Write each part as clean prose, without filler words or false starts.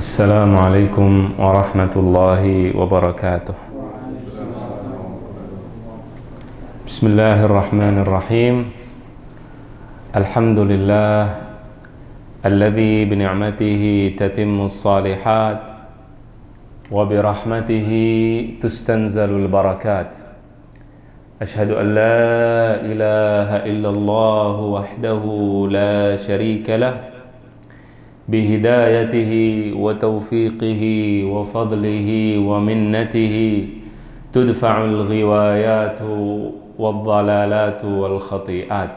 السلام عليكم ورحمة الله وبركاته. بسم الله الرحمن الرحيم. الحمد لله الذي بنعمته تتم الصالحات وبرحمته تستنزل البركات. أشهد أن لا إله إلا الله وحده لا شريك له بهدايته وتوفيقه وفضله ومنته تدفع الغوايات والضلالات والخطيئات،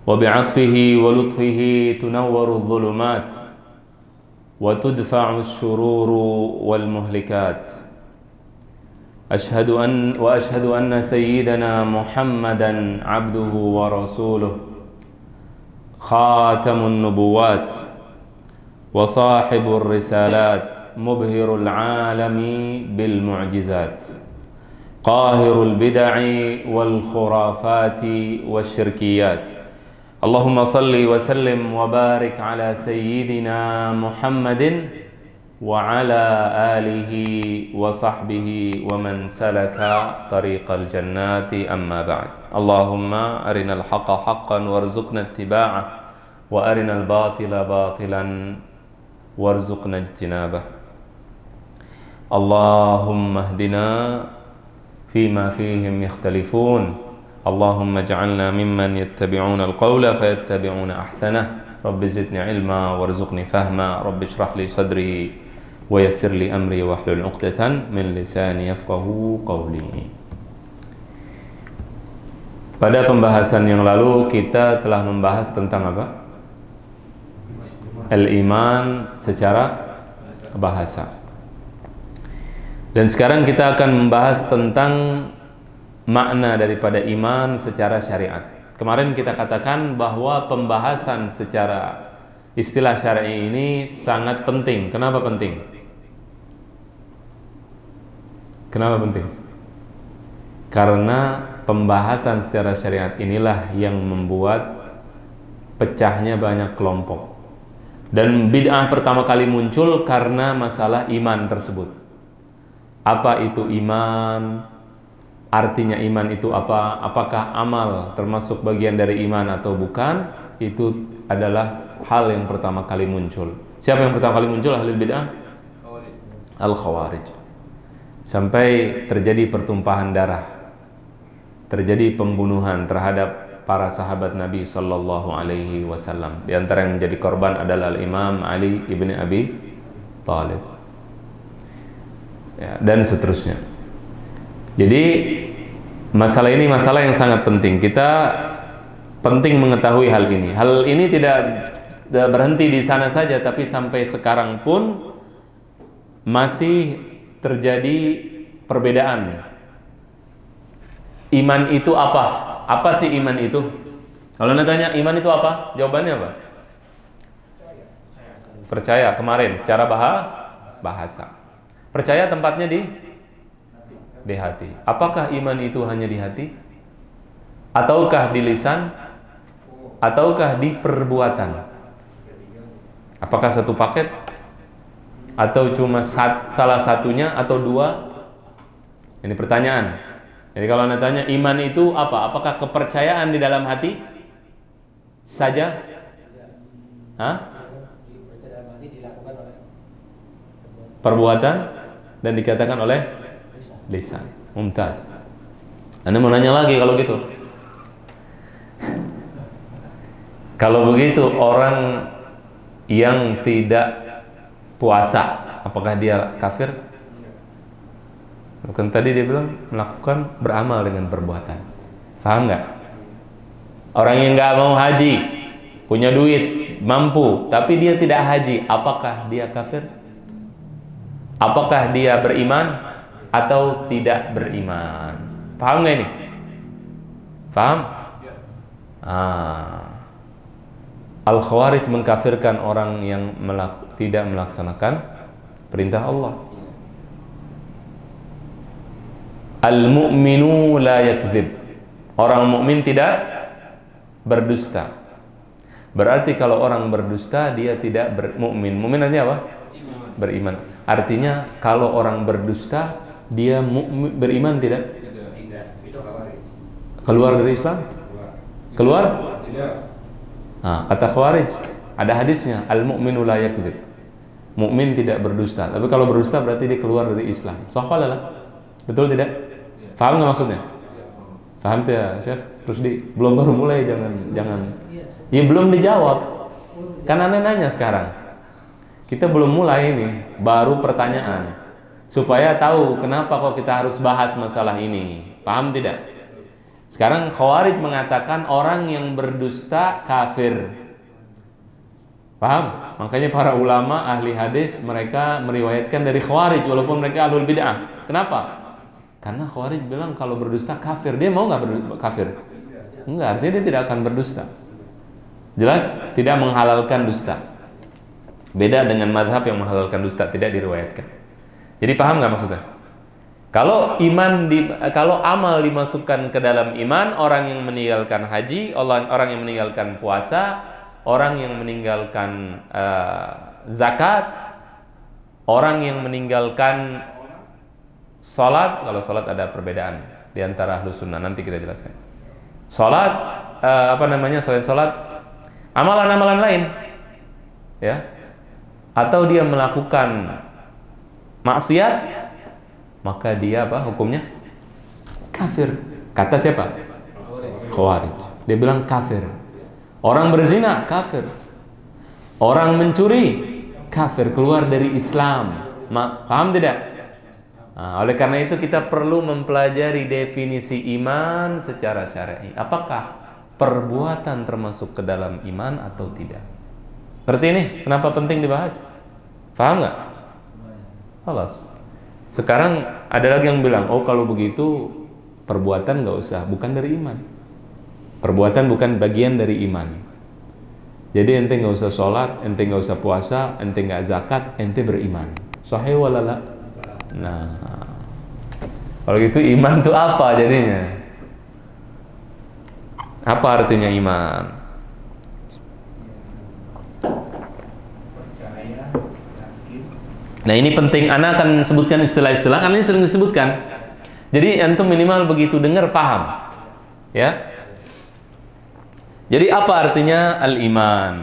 وبعطفه ولطفه تنور الظلمات وتدفع الشرور والمهلكات. وأشهد أن سيدنا محمدا عبده ورسوله خاتم النبوات وصاحب الرسالات مبهر العالم بالمعجزات قاهر البدع والخرافات والشركيات. اللهم صل وسلم وبارك على سيدنا محمد وعلى آله وصحبه ومن سلك طريق الجنات. أما بعد، اللهم أرنا الحق حقا وارزقنا اتباعه وأرنا الباطل باطلا وارزقنا اجتنابه. اللهم اهدنا فيما فيهم يختلفون. اللهم اجعلنا ممن يتبعون القول فيتبعون أحسنه. رب زدني علما وارزقني فهما. رب اشرح لي صدري ويسر لي أمري واحلل عقدة من لساني يفقهوا قولي. Pada pembahasan yang lalu kita telah membahas tentang apa? Al-iman secara bahasa. Dan sekarang kita akan membahas tentang makna daripada iman secara syariat. Kemarin kita katakan bahwa pembahasan secara istilah syar'i ini sangat penting. Kenapa penting? Kenapa penting? Karena pembahasan secara syariat inilah yang membuat pecahnya banyak kelompok. Dan bid'ah pertama kali muncul karena masalah iman tersebut. Apa itu iman? Artinya iman itu apa? Apakah amal termasuk bagian dari iman atau bukan? Itu adalah hal yang pertama kali muncul. Siapa yang pertama kali muncul? Ahli bid'ah? Al-Khawarij. Sampai terjadi pertumpahan darah, terjadi pembunuhan terhadap para sahabat Nabi Sallallahu Alaihi Wasallam. Di antara yang menjadi korban adalah Imam Ali ibn Abi Thalib, ya, dan seterusnya. Jadi masalah ini masalah yang sangat penting. Kita penting mengetahui hal ini. Hal ini tidak berhenti di sana saja, tapi sampai sekarang pun masih terjadi perbedaan. Iman itu apa? Apa sih iman itu? Kalau anda tanya iman itu apa? Jawabannya apa? Percaya. Kemarin secara bahasa. Percaya tempatnya di hati. Apakah iman itu hanya di hati? Ataukah di lisan? Ataukah di perbuatan? Apakah satu paket? Atau cuma salah satunya atau dua? Ini pertanyaan. Jadi kalau anda tanya iman itu apa? Apakah kepercayaan di dalam hati saja? Perbuatan dan dikatakan oleh lisan. Mumtaz. Anda mau nanya lagi kalau gitu. Kalau begitu orang yang tidak puasa, apakah dia kafir? Bukan tadi dia bilang melakukan beramal dengan perbuatan. Paham nggak? Orang yang nggak mau haji, punya duit, mampu, tapi dia tidak haji, apakah dia kafir? Apakah dia beriman atau tidak beriman? Paham nggak ini? Paham? Al-Khawarij mengkafirkan orang yang tidak melaksanakan perintah Allah. Al-mu'minu la yakdzib. Orang mukmin tidak berdusta. Berarti kalau orang berdusta dia tidak bermukmin. Mukmin artinya apa? Beriman. Artinya kalau orang berdusta dia beriman tidak? Keluar dari Islam? Keluar? Nah, kata Khawarij ada hadisnya, al-mu'minu la yakdzib. Mukmin tidak berdusta. Tapi kalau berdusta berarti dia keluar dari Islam. Sahwalalah. Betul tidak? Paham nggak maksudnya? Paham tidak, Syekh Rusdi? Belum, baru mulai, jangan. Ya belum dijawab. Kan aneh nanya sekarang. Kita belum mulai ini, baru pertanyaan. Supaya tahu kenapa kok kita harus bahas masalah ini. Paham tidak? Sekarang Khawarij mengatakan orang yang berdusta kafir. Paham? Makanya para ulama ahli hadis mereka meriwayatkan dari Khawarij walaupun mereka ahlul bid'ah. Kenapa? Karena Khawarij bilang kalau berdusta kafir. Dia mau nggak kafir? Enggak, artinya dia tidak akan berdusta. Jelas? Tidak menghalalkan dusta. Beda dengan mazhab yang menghalalkan dusta, tidak diriwayatkan. Jadi paham nggak maksudnya? Kalau kalau amal dimasukkan ke dalam iman, orang yang meninggalkan haji, orang yang meninggalkan puasa, orang yang meninggalkan zakat, orang yang meninggalkan salat. Kalau salat ada perbedaan di antara ahlus sunnah, nanti kita jelaskan. Salat selain salat, amalan-amalan lain, ya, atau dia melakukan maksiat, maka dia hukumnya? Kafir. Kata siapa? Khawarij. Dia bilang kafir. Orang berzina kafir. Orang mencuri kafir, keluar dari Islam. Paham tidak? Nah, oleh karena itu kita perlu mempelajari definisi iman secara syar'i. Apakah perbuatan termasuk ke dalam iman atau tidak? Ngerti ini? Kenapa penting dibahas? Paham nggak? Halas. Sekarang ada lagi yang bilang, oh kalau begitu perbuatan nggak usah, bukan dari iman. Perbuatan bukan bagian dari iman. Jadi ente nggak usah sholat, ente nggak usah puasa, ente nggak zakat, ente beriman. Sahih walala. Nah, kalau gitu iman itu apa jadinya? Apa artinya iman? Nah ini penting, Ana akan sebutkan istilah-istilah karena ini sering disebutkan. Jadi antum minimal begitu dengar paham, ya. Jadi apa artinya al-iman?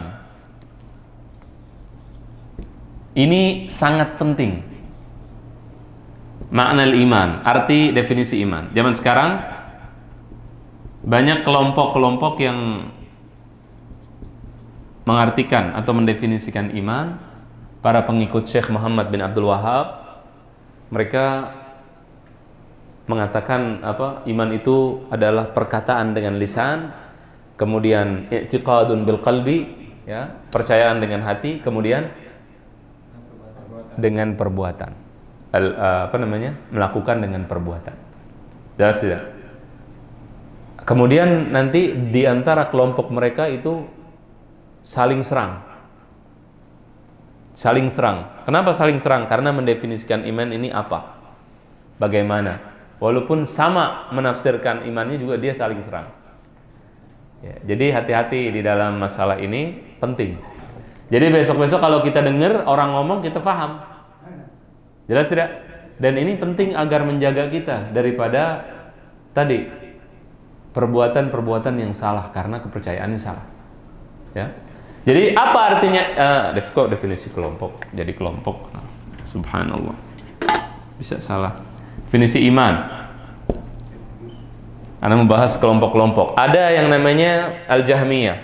Ini sangat penting. Makna al-iman, arti definisi iman. Zaman sekarang banyak kelompok-kelompok yang mengartikan atau mendefinisikan iman. Para pengikut Syekh Muhammad bin Abdul Wahab, mereka mengatakan iman itu adalah perkataan dengan lisan, kemudian i'tiqadun bil qalbi, ya, percayaan dengan hati, kemudian dengan perbuatan. Melakukan dengan perbuatan. Jelas tidak? Kemudian nanti di antara kelompok mereka itu saling serang. Saling serang. Kenapa saling serang? Karena mendefinisikan iman ini apa? Bagaimana? Walaupun sama menafsirkan imannya juga dia saling serang. Ya, jadi hati-hati di dalam masalah ini, penting. Jadi besok-besok kalau kita dengar orang ngomong, kita paham. Jelas tidak? Dan ini penting agar menjaga kita daripada tadi perbuatan-perbuatan yang salah karena kepercayaannya salah. Ya. Jadi apa artinya kok definisi kelompok jadi kelompok? Subhanallah, bisa salah. Definisi iman. Anda membahas kelompok-kelompok. Ada yang namanya Al-Jahmiyah,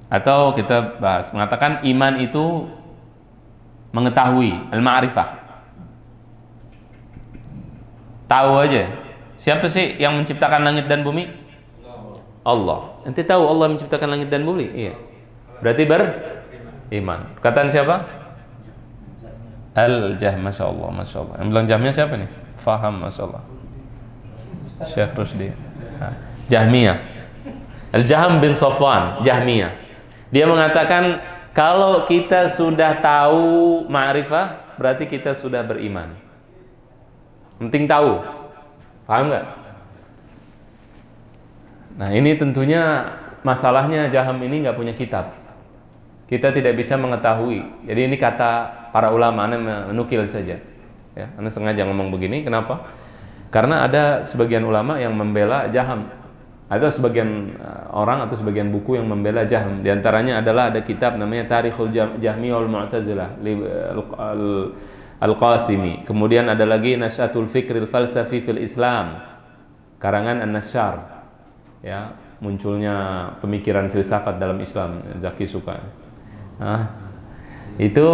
atau kita bahas mengatakan iman itu mengetahui, al-ma'rifah. Tahu aja. Siapa sih yang menciptakan langit dan bumi? Allah. Ente tahu Allah menciptakan langit dan bumi? Iya. Berarti beriman. Perkataan siapa? Al-Jahm. Masya Allah, Masya Allah. Yang bilang Jahmiyah siapa nih? Faham, Masya Allah. Syekh Rusdi. Jahmiyah. Al-Jahm bin Safwan, Jahmiyah. Dia mengatakan kalau kita sudah tahu ma'rifah, berarti kita sudah beriman. Penting tahu. Paham nggak? Nah ini tentunya masalahnya Jaham ini nggak punya kitab. Kita tidak bisa mengetahui. Jadi ini kata para ulama, Anda menukil saja. Ya, Anda sengaja ngomong begini, kenapa? Karena ada sebagian ulama yang membela Jaham. Ada sebagian orang atau sebagian buku yang membela Jaham. Di antaranya adalah ada kitab namanya Tarikhul Jahmiyah wal Mu'tazilah Al-Qasimi. Kemudian ada lagi Nasyatul Fikril Falsafi fil Islam, karangan An-Nasyar. Ya, munculnya pemikiran filsafat dalam Islam, Zaki suka. Itu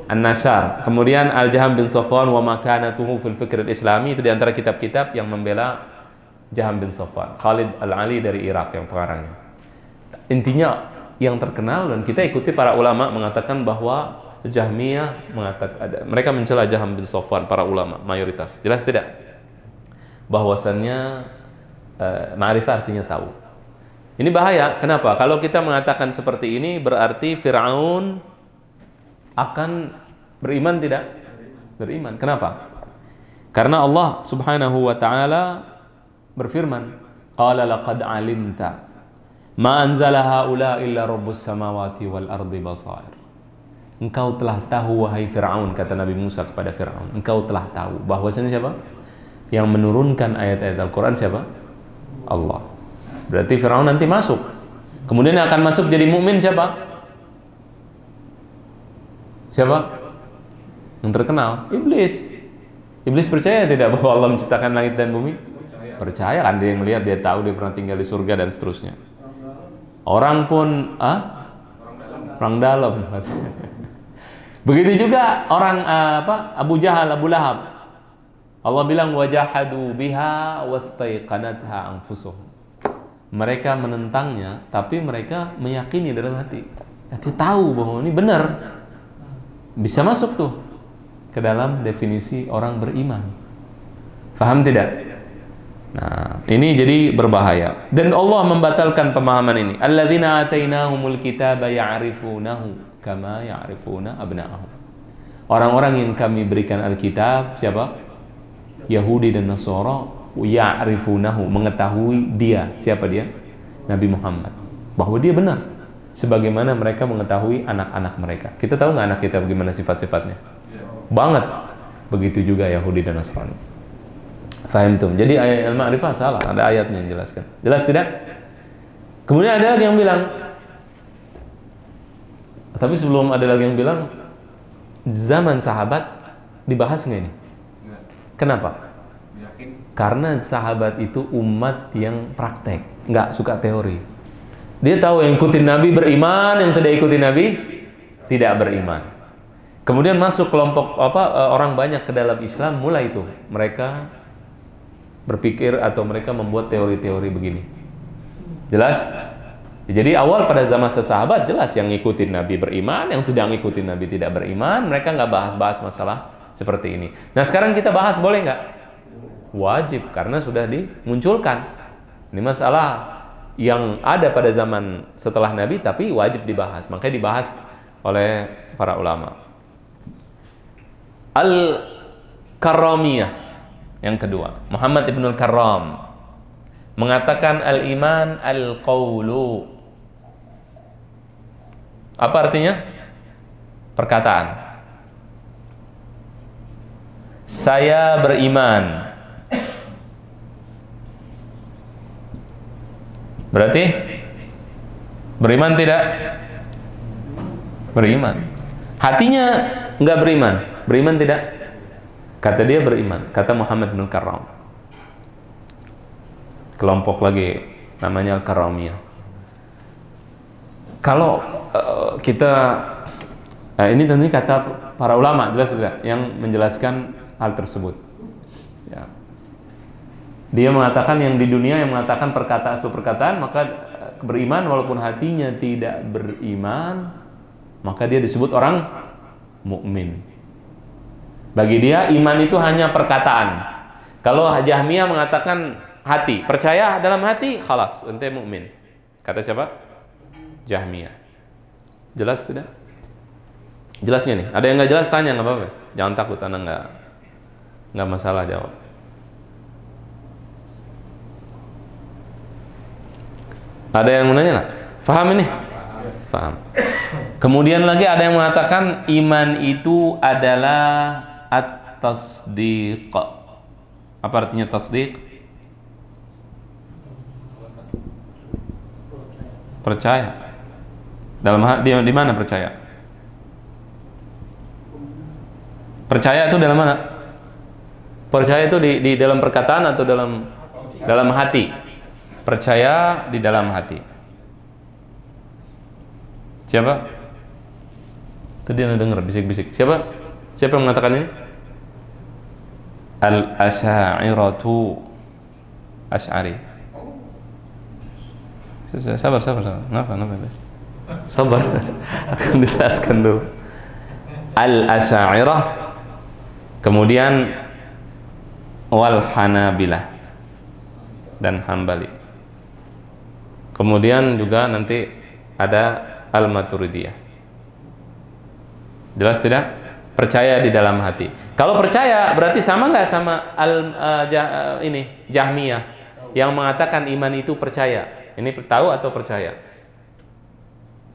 An-Nasyar. Kemudian Al-Jaham bin Safwan wa makanatuhu fil fikril islami, itu diantara kitab-kitab yang membela Jaham bin Safwan. Khalid Al-Ali dari Irak yang pengarangnya. Intinya yang terkenal, dan kita ikuti para ulama mengatakan bahwa Jahmiyah mengatakan, mereka mencela Jaham bin Safwan, para ulama mayoritas. Jelas tidak? Bahwasannya ma'rifah artinya tahu. Ini bahaya. Kenapa? Kalau kita mengatakan seperti ini, berarti Fir'aun akan beriman tidak? Beriman. Kenapa? Karena Allah Subhanahu wa ta'ala berfirman, qala laqad alimta ma anzala haula illa rabbus samawati wal ardi basair. Engkau telah tahu wahai Fir'aun, kata Nabi Musa kepada Fir'aun, engkau telah tahu bahwasanya siapa yang menurunkan ayat-ayat Al-Quran? Siapa? Allah. Berarti Fir'aun nanti masuk. Kemudian yang akan masuk jadi mukmin siapa? Siapa? Yang terkenal, Iblis. Iblis percaya tidak bahwa Allah menciptakan langit dan bumi? Percaya, kan dia yang melihat, dia tahu, dia pernah tinggal di surga dan seterusnya. Orang pun perang dalam. Begitu juga orang Abu Jahal, Abu Lahab. Allah bilang wajahadu biha wastaiqanatha anfusuhum. Mereka menentangnya, tapi mereka meyakini dalam hati. Dia tahu bahwa ini benar. Bisa masuk tuh ke dalam definisi orang beriman. Faham tidak? Nah, ini jadi berbahaya. Dan Allah membatalkan pemahaman ini. Alladzina atainahumul kitaba ya'rifunahu kama ya'rifuna abna'ahum. Orang-orang yang kami berikan Alkitab, siapa? Yahudi dan Nasara, ya'rifunahu, mengetahui dia. Siapa dia? Nabi Muhammad. Bahwa dia benar, sebagaimana mereka mengetahui anak-anak mereka. Kita tahu nggak anak kita bagaimana sifat-sifatnya? Banget. Begitu juga Yahudi dan Nasrani. Faham tuh? Jadi ayat al-ma'rifah salah, ada ayatnya yang jelaskan. Jelas tidak? Kemudian ada lagi yang bilang, tapi sebelum ada lagi yang bilang, zaman sahabat dibahas nggak ini? Kenapa? Karena sahabat itu umat yang praktek, nggak suka teori. Dia tahu yang ikutin Nabi beriman, yang tidak ikutin Nabi tidak beriman. Kemudian masuk kelompok orang banyak ke dalam Islam, mulai itu mereka berpikir atau mereka membuat teori-teori begini. Jelas? Jadi awal pada zaman sahabat jelas yang ngikutin Nabi beriman, yang tidak ngikutin Nabi tidak beriman. Mereka nggak bahas-bahas masalah seperti ini. Nah sekarang kita bahas, boleh nggak? Wajib, karena sudah dimunculkan. Ini masalah yang ada pada zaman setelah Nabi, tapi wajib dibahas. Makanya dibahas oleh para ulama. Al-Karramiyah yang kedua, Muhammad Ibnul Karram mengatakan al-iman al-qawlu. Apa artinya? Perkataan. Saya beriman. Berarti beriman tidak? Beriman. Hatinya enggak beriman. Beriman tidak? Kata dia beriman. Kata Muhammad bin Karram. Kelompok lagi namanya Al-Karramiyah. Kalau kita ini tentunya kata para ulama, jelas tidak, yang menjelaskan hal tersebut. Ya. Dia mengatakan yang di dunia yang mengatakan perkataan itu perkataan, maka beriman walaupun hatinya tidak beriman, maka dia disebut orang mukmin. Bagi dia iman itu hanya perkataan. Kalau Jahmiyah mengatakan hati, percaya dalam hati, khalas, ente mukmin. Kata siapa? Jahmiyah. Jelas tidak? Jelasnya nih. Ada yang nggak jelas tanya, nggak apa-apa. Jangan takut, anda nggak masalah jawab. Ada yang mau nanya nggak? Faham ini? Faham. Kemudian lagi ada yang mengatakan iman itu adalah at-tasdiq. Apa artinya tasdiq? Percaya. Di mana percaya? Percaya itu dalam mana? Percaya itu di dalam perkataan atau dalam hati? Percaya di dalam hati. Siapa? Tadi anda dengar bisik-bisik. Siapa yang mengatakan ini? Al-Asy'ariyatu. Asy'ari. Sabar. Kenapa itu? Sabar. Akan dijelaskan dulu. Al-Asy'ariyah, kemudian wal Hanabilah dan Hambali. Kemudian juga nanti ada Al-Maturidiyah. Jelas tidak? Percaya di dalam hati. Kalau percaya berarti sama nggak sama Jahmiyah yang mengatakan iman itu percaya. Ini tahu atau percaya?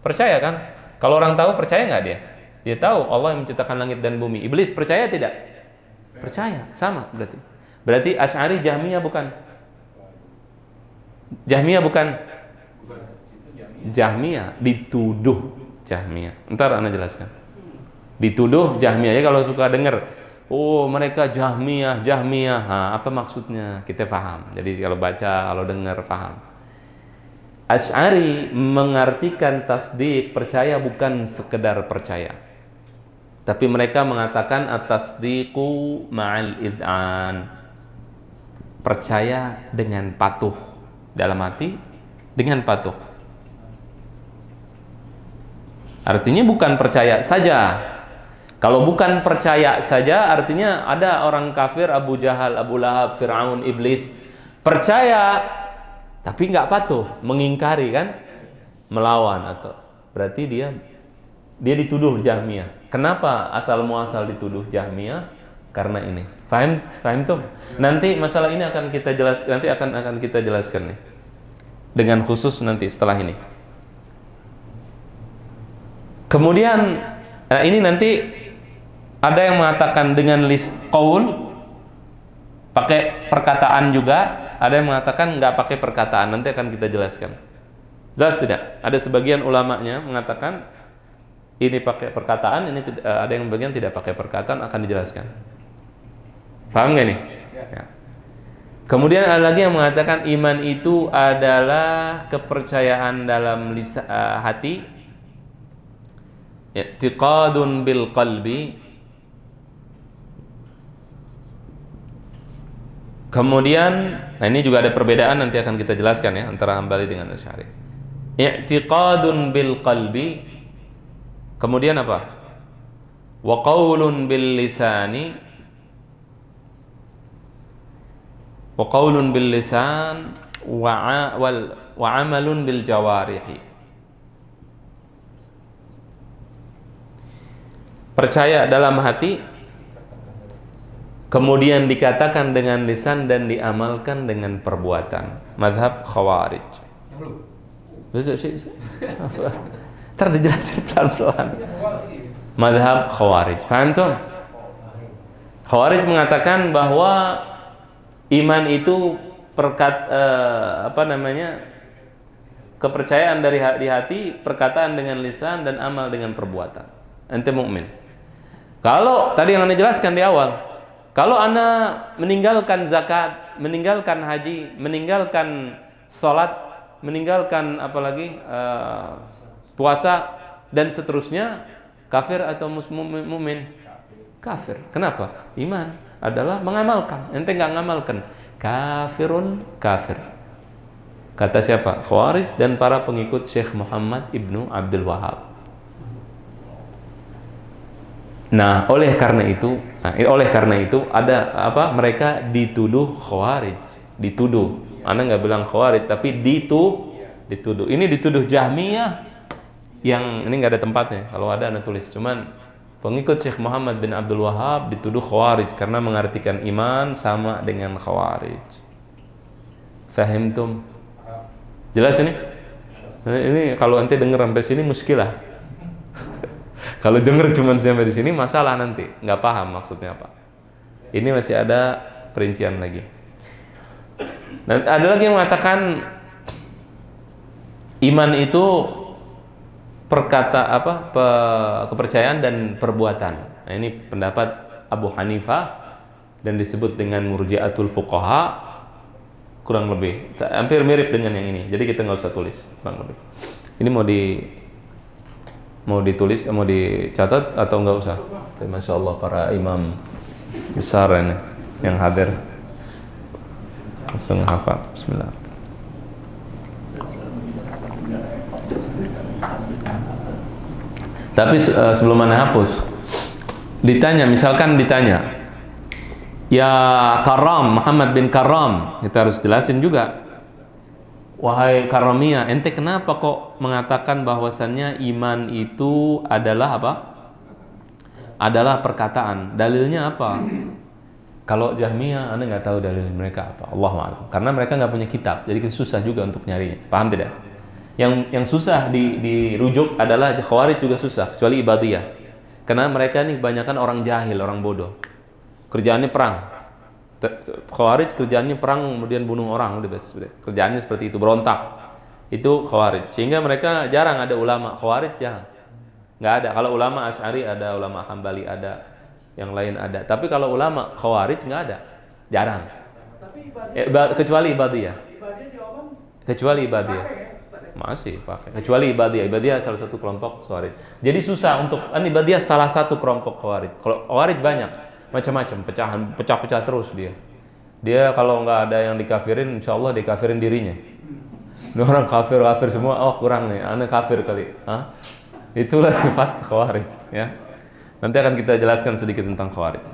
Percaya kan? Kalau orang tahu percaya nggak dia? Dia tahu Allah yang menciptakan langit dan bumi. Iblis percaya tidak? Percaya. Sama berarti. Berarti Asy'ari Jahmiyah bukan? Jahmiyah bukan? Jahmiyah, dituduh Jahmiyah. Ntar ana jelaskan. Dituduh Jahmiyah. Ya kalau suka dengar, oh mereka Jahmiyah. Apa maksudnya? Kita paham. Jadi kalau baca, kalau dengar paham. Asy'ari mengartikan tasdik, percaya bukan sekedar percaya. Tapi mereka mengatakan at-tasdiqu ma'al id'an. Percaya dengan patuh dalam hati, dengan patuh. Artinya bukan percaya saja. Kalau bukan percaya saja, artinya ada orang kafir, Abu Jahal, Abu Lahab, Fir'aun, Iblis, percaya tapi nggak patuh, mengingkari kan, melawan, atau berarti dia dituduh Jahmiyah. Kenapa asal muasal dituduh Jahmiyah? Karena ini. Faham tuh? Nanti masalah ini akan kita jelaskan, nanti akan kita jelaskan nih. Dengan khusus nanti setelah ini. Kemudian ini nanti ada yang mengatakan dengan qaul, pakai perkataan juga. Ada yang mengatakan nggak pakai perkataan. Nanti akan kita jelaskan. Jelas tidak? Ada sebagian ulamanya mengatakan ini pakai perkataan, ini ada yang bagian tidak pakai perkataan, akan dijelaskan. Paham nggak nih? Ya. Kemudian ada lagi yang mengatakan iman itu adalah kepercayaan dalam hati, i'tiqadun bil qalbi. Kemudian, nah ini juga ada perbedaan, nanti akan kita jelaskan ya antara Hambali dengan Asy'ari. I'tiqadun bil qalbi. Kemudian apa? Wa qaulun bil lisani. Wa qaulun bil lisan wa amalun bil jawarihi. Percaya dalam hati, kemudian dikatakan dengan lisan dan diamalkan dengan perbuatan. Mazhab Khawarij. Ntar dijelasin pelan-pelan. Mazhab Khawarij. Paham tuh? Khawarij mengatakan bahwa iman itu kepercayaan di hati, perkataan dengan lisan, dan amal dengan perbuatan. Ente mukmin. Kalau tadi yang Anda jelaskan di awal, kalau Anda meninggalkan zakat, meninggalkan haji, meninggalkan sholat, meninggalkan apalagi puasa dan seterusnya, kafir atau mukmin? Kafir. Kenapa? Iman adalah mengamalkan. Ente nggak ngamalkan, kafirun kafir. Kata siapa? Khawarij dan para pengikut Syekh Muhammad ibnu Abdul Wahab. Nah, oleh karena itu ada apa? Mereka dituduh Khawarij, dituduh. Anda nggak bilang Khawarij, tapi dituduh. Ini dituduh Jahmiyah, yang ini nggak ada tempatnya. Kalau ada Anda tulis. Cuman pengikut Syekh Muhammad bin Abdul Wahab dituduh Khawarij karena mengartikan iman sama dengan Khawarij. Fahimtum? Jelas ini? Ini kalau ente denger sampai sini muskilah. Kalau denger cuma sampai di sini masalah nanti, nggak paham maksudnya apa. Ini masih ada perincian lagi. Dan ada lagi yang mengatakan iman itu kepercayaan dan perbuatan. Nah, ini pendapat Abu Hanifah dan disebut dengan murji'atul fuqaha, kurang lebih hampir mirip dengan yang ini. Jadi kita nggak usah tulis, kurang lebih. Ini mau ditulis, mau dicatat atau nggak usah? Masya Allah para imam besar ini yang hadir langsung hafal. Bismillah. Tapi sebelum Anda hapus, misalkan ditanya, ya Karam, Muhammad bin Karam, kita harus jelasin juga. Wahai Karamiyah, ente kenapa kok mengatakan bahwasannya iman itu adalah apa? Adalah perkataan. Dalilnya apa? Kalau Jahmiyah, Anda nggak tahu dalil mereka apa. Allahu a'lam. Karena mereka nggak punya kitab, jadi susah juga untuk nyarinya. Paham tidak? Yang susah dirujuk adalah Khawarij juga susah, kecuali Ibadiyah. Karena mereka ini kebanyakan orang jahil, orang bodoh. Kerjaannya perang. Khawarij kerjaannya perang, kemudian bunuh orang, udah kerjaannya seperti itu, berontak. Itu Khawarij. Sehingga mereka jarang ada ulama Khawarij, jarang. Nggak ada. Kalau ulama Asy'ari ada, ulama Hambali ada, yang lain ada. Tapi kalau ulama Khawarij nggak ada, jarang. Kecuali Ibadiyah. Kecuali Ibadiyah. Masih pakai. Kecuali Ibadiyah. Ibadiyah salah satu kelompok Khawarij. Jadi susah untuk Ibadiyah salah satu kelompok Khawarij. Kalau Khawarij banyak, macam-macam, pecah-pecah terus dia. Dia kalau nggak ada yang dikafirin, insya Allah dikafirin dirinya. Ini orang kafir semua, oh kurang nih, aneh kafir kali. Hah? Itulah sifat Khawarij, ya. Nanti akan kita jelaskan sedikit tentang Khawarij.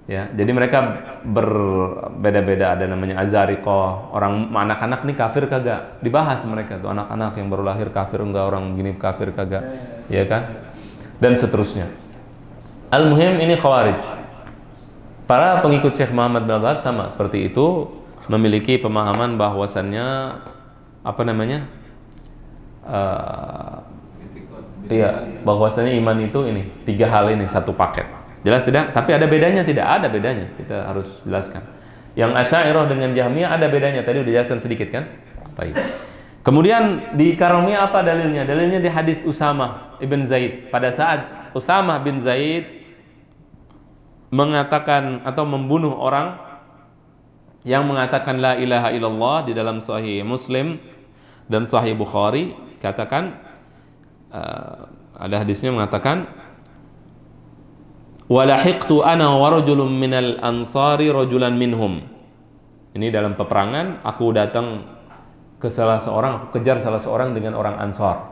Ya, jadi mereka berbeda-beda, ada namanya Azariqah, orang anak-anak nih kafir kagak, dibahas mereka tuh, anak-anak yang baru lahir kafir enggak, orang gini kafir kagak, ya kan? Dan seterusnya. Al-muhim ini Khawarij. Para pengikut Syekh Muhammad bin Abdul Wahab sama seperti itu, memiliki pemahaman bahwasannya apa namanya? Bahwasannya iman itu ini, tiga hal ini satu paket. Jelas tidak? Tapi ada bedanya? Tidak ada bedanya. Kita harus jelaskan. Yang Asy'ariyah dengan Jahmiyah ada bedanya. Tadi udah jelaskan sedikit kan? Baik. Kemudian di Karamiyah apa dalilnya? Dalilnya di hadis Usamah ibn Zaid. Pada saat Usamah bin Zaid mengatakan atau membunuh orang yang mengatakan la ilaha illallah di dalam Sahih Muslim dan Sahih Bukhari, katakan ada hadisnya mengatakan walahiqtu ana wa rajulun minal ansari rajulan minhum. Ini dalam peperangan, aku datang ke salah seorang, aku kejar salah seorang dengan orang Ansar.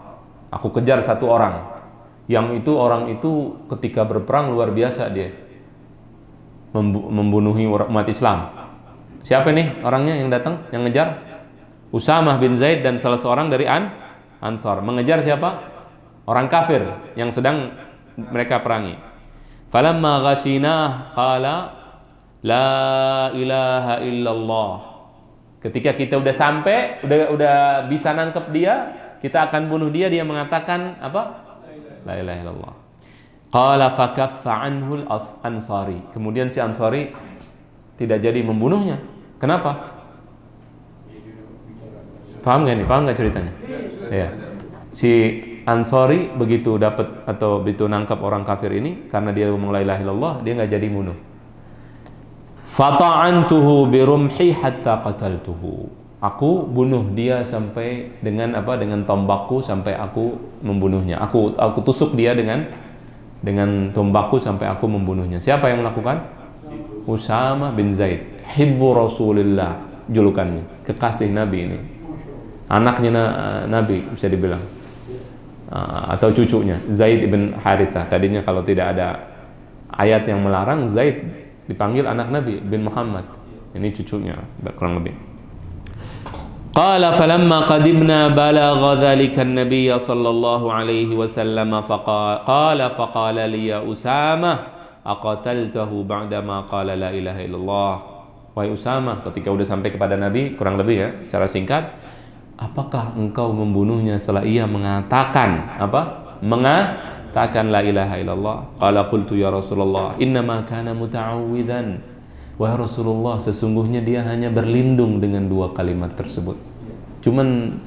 Aku kejar satu orang. Yang itu orang itu ketika berperang luar biasa dia. Membunuhi umat Islam. Siapa nih orangnya yang datang, yang ngejar? Usamah bin Zaid dan salah seorang dari Ansar. Mengejar siapa? Orang kafir yang sedang mereka perangi. Falamma ghashinah qala la ilaha illallah. Ketika kita udah sampai, udah bisa nangkep dia, kita akan bunuh dia, dia mengatakan apa? La ilaha illallah. Qala fakaffa anhu al-ansari. Kemudian si Ansari tidak jadi membunuhnya. Kenapa? Paham nggak nih? Paham nggak ceritanya? Ya. Si Ansari begitu dapat atau begitu nangkap orang kafir ini, karena dia ngomong la ilaha illallah, dia nggak jadi bunuh. Fata'antuhu birumhi hatta qataltuhu. Aku bunuh dia sampai dengan apa? Dengan tombakku sampai aku membunuhnya. Aku tusuk dia dengan tombakku sampai aku membunuhnya. Siapa yang melakukan? Usamah bin Zaid, hibbu Rasulillah julukannya, kekasih Nabi ini. Anaknya Nabi bisa dibilang. Atau cucunya Zaid ibn Harithah. Tadinya kalau tidak ada ayat yang melarang, Zaid dipanggil anak Nabi bin Muhammad. Ini cucunya kurang lebih. Qala falamma qadimna balagha dhalika an-nabiy sallallahu alaihi wasallam faqala li ya Usamah aqataltahu ba'da ma qala la ilaha illallah. Wahai Usamah, ketika udah sampai kepada Nabi, kurang lebih ya secara singkat, apakah engkau membunuhnya setelah ia mengatakan apa? Mengatakan la ilaha illallah. Qala qultu ya Rasulullah, innama kana muta'awwidzan. Wahai Rasulullah, sesungguhnya dia hanya berlindung dengan dua kalimat tersebut. Cuman